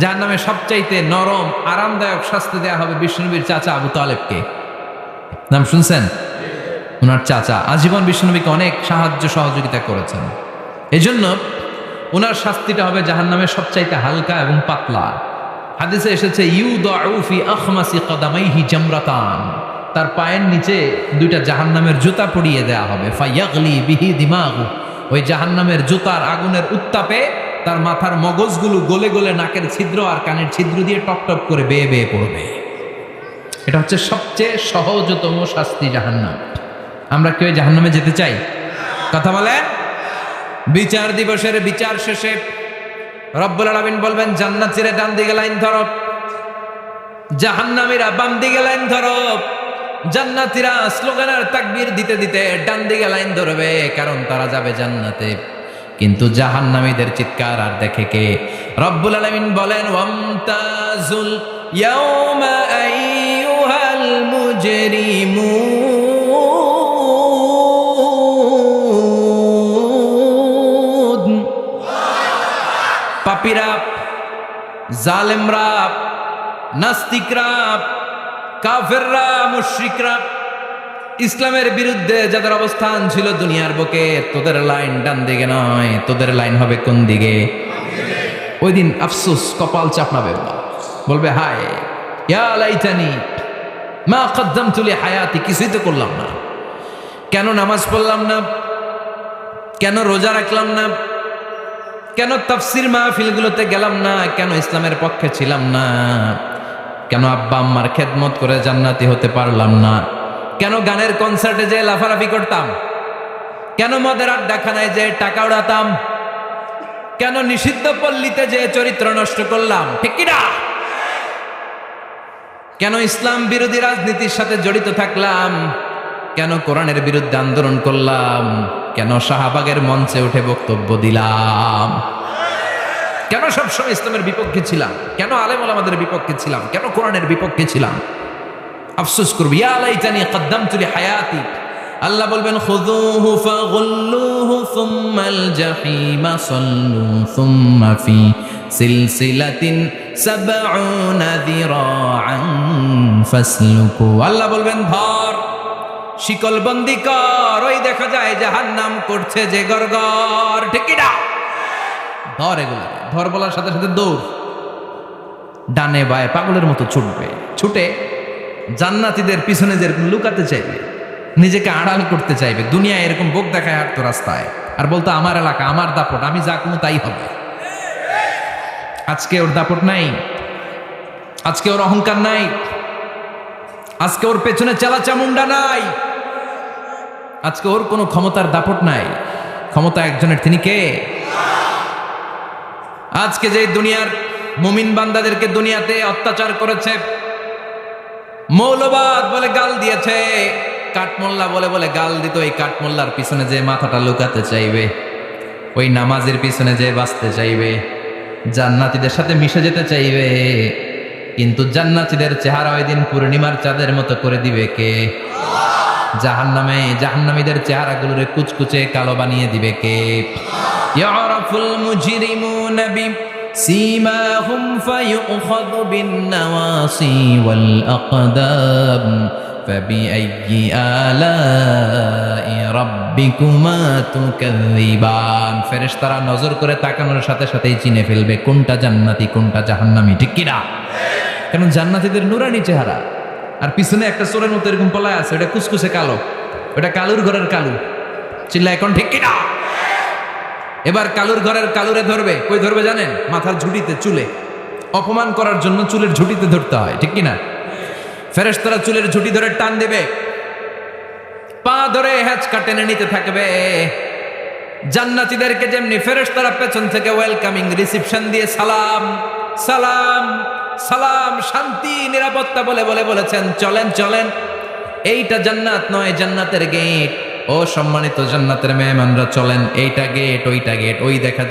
S1: জাহান্নামে সবচাইতে নরম আরামদায়ক শাস্তি দেয়া হবে বিষ্ণুনবীর চাচা আবু তালেবকে। নাম শুনছেন? ওনার চাচা আজীবন বিষ্ণুনবীকে অনেক সাহায্য সহযোগিতা করেছেন। এজন্য ওনার শাস্তিটা হবে জাহান্নামের সবচাইতে হালকা এবং পাতলা। হাদিসে এসেছে, ইউদাউ ফি আখমাসি কদামাইহি জামরাতান। তার পায়ের নিচে 2টা জাহান্নামের জুতা পরিয়ে দেয়া হবে। ফায়াগলি বিহি দিমাগু। ওই জাহান্নামের জুতার আগুনের উত্তাপে তার মাথার মগজগুলো গলে গলে নাকের ছিদ্র আর কানের ছিদ্র দিয়ে টপ টপ করে বেয়ে বেয়ে পড়বে। এটা হচ্ছে সবচেয়ে সহজতম শাস্তি, জাহান্নাম। আমরা কেউ জাহান্নামে যেতে চাই? কথা বলেন। বিচার দিবসের বিচার শেষে রব্বুল আলামিন বলবেন, জান্নাতীরা ডান দিকে লাইন ধরো, জাহান্নামীরা বাম দিকে লাইন ধরো। জান্নাতীরা স্লোগান আর তাকবীর দিতে দিতে ডান দিকে লাইন ধরবে, কারণ তারা যাবে জান্নাতে। কিন্তু জাহান্নামীদের চিৎকার আর দেখে কে? রব্বুল আলামিন বলেন, ওয়ামতাজুল ইয়াউমা আইয়ুহাল মুজরিমুন। পাপীরা, জালেমরা, নাস্তিকরা, কাফেররা, মুশরিকরা, ইসলামের বিরুদ্ধে যাদের অবস্থান ছিল দুনিয়ার বুকে, তোদের লাইন ডান দিকে নয়, তোদের লাইন হবে কোন দিকে? ওই দিন আফসোস, কপাল চাপড়াবে, বলবে, হায় ইয়া লাইতানি মা কদ্দামতু লি হায়াতি। কিছুই তো করলাম না, কেন নামাজ পড়লাম না, কেন রোজা রাখলাম না, কেন তাফসীর মাহফিলগুলোতে গেলাম না, কেন ইসলামের পক্ষে ছিলাম না, কেন আব্বা আম্মার খেদমত করে জান্নাতি হতে পারলাম না, কেন গানের কনসার্টে যে লাফালাফি করতাম, কেন মদের আড্ডাখানায় যে টাকা উড়াতাম, কেন নিষিদ্ধ পল্লীতে যে চরিত্র নষ্ট করলাম, ঠিক কিনা? কেন ইসলাম বিরোধী রাজনীতির সাথে জড়িত থাকলাম, কেন কোরআনের বিরুদ্ধে আন্দোলন করলাম, কেন শাহবাগের মঞ্চে উঠে বক্তব্য দিলাম, কেন সবসময় ইসলামের বিপক্ষে ছিলাম, কেন আলেম ওলামাদের বিপক্ষে ছিলাম, কেন কোরআনের বিপক্ষে ছিলাম? আফসোস করবি, ইয়া লাইতানি কদ্দামতু লি হায়াতি। আল্লাহ বলবেন, খুযুহু ফাগুল্লুহু সুম্মাল জাহিমা সাল্লু সুম্মা ফি সিলসিলাতিন সাবউনা যিরাআন ফাসলুকু। আল্লাহ বলবেন, ধর, শিকলবন্দি কর, ওই দেখা যায় জাহান্নাম করছে যে গরগর, ঠিক কি না? ধর, এগুলো ধর বলার সাথে সাথে দৌড়, ডানে বায়ে পাগলের মতো ছুটবে, ছুটে জান্নাতীদের পিছনে যেরকম লুকাতে চাইবে, নিজেকে আড়াল করতে চাইবে, দুনিয়া এরকম বোক দেখায় হাঁটতো রাস্তায় আর বলতো আমার এলাকা, আমার দাপট, আমি যা কোনো তাই হবে। আজকে ওর দাপট নাই, আজকে ওর অহংকার নাই, আজকে ওর পেছনে চেলা চামুন্ডা নাই, আজকে ওর কোনো ক্ষমতার দাপট নাই। ক্ষমতা একজনের, তিনি কে? আজকে যে দুনিয়ার মুমিন বান্দাদেরকে দুনিয়াতে অত্যাচার করেছে, মৌলবাদ বলে গাল দিয়েছে, কাঠমোল্লা বলে বলে গাল দিত, এই কাঠমোল্লার পিছনে যে মাথাটা লুকাতে চাইবে, ওই নামাজের পিছনে যে বাঁচতে চাইবে, জান্নাতীদের সাথে মিশে যেতে চাইবে, কিন্তু জান্নাতীদের চেহারা ওই দিন পূর্ণিমার চাঁদের মতো করে দিবে কে? জাহান্নামীদের চেহারাগুলোরে কুচকুচে কালো বানিয়ে দিবে কে? ইয়ারাফুল মুজরিমুনা বিসীমাহুম ফায়ুখাযু বিন-নাওয়াসি ওয়াল আকদাম ফাবিআইয়ি আলাই রাব্বিকুমা তুকাযযিবান। ফেরেশতারা নজর করে তাকানোর সাথে সাথেই চিনে ফেলবে কোনটা জান্নাতি কোনটা জাহান্নামী, ঠিক কি না? কারণ জান্নাতীদের নুরানি চেহারা, আর পিছনে একটা চোরের মতো এরকম পলায় আছে, ওটা কুচকুচে কালো, ওটা কালুর ঘরের কালু। চিল্লা এখন ঠিক কিনা? এবার কালুর ঘরের কালুরে ধরবে, কই ধরবে জানেন? মাথার ঝুঁটিতে, চুলে। অপমান করার জন্য চুলের ঝুঁটিতে ধরতে হয়, ঠিক কিনা? ফেরেশতারা চুলের ঝুঁটি ধরে টান দেবে, পা ধরে হ্যাচকা টেনে নিতে থাকবে। জান্নাতীদেরকে যেমনি ফেরেশতারা পেছন থেকে ওয়েলকামিং রিসিপশন দিয়ে সালাম সালাম সালাম, শান্তি নিরাপত্তা বলে বলে বলেছেন চলেন চলেন, এইটা জান্নাত নয়, জান্নাতের গেট। ও সম্মানিত জান্নাতের মেহমানরা চলেন, এইটা গেট, ওইটা গেট, ওই দেখা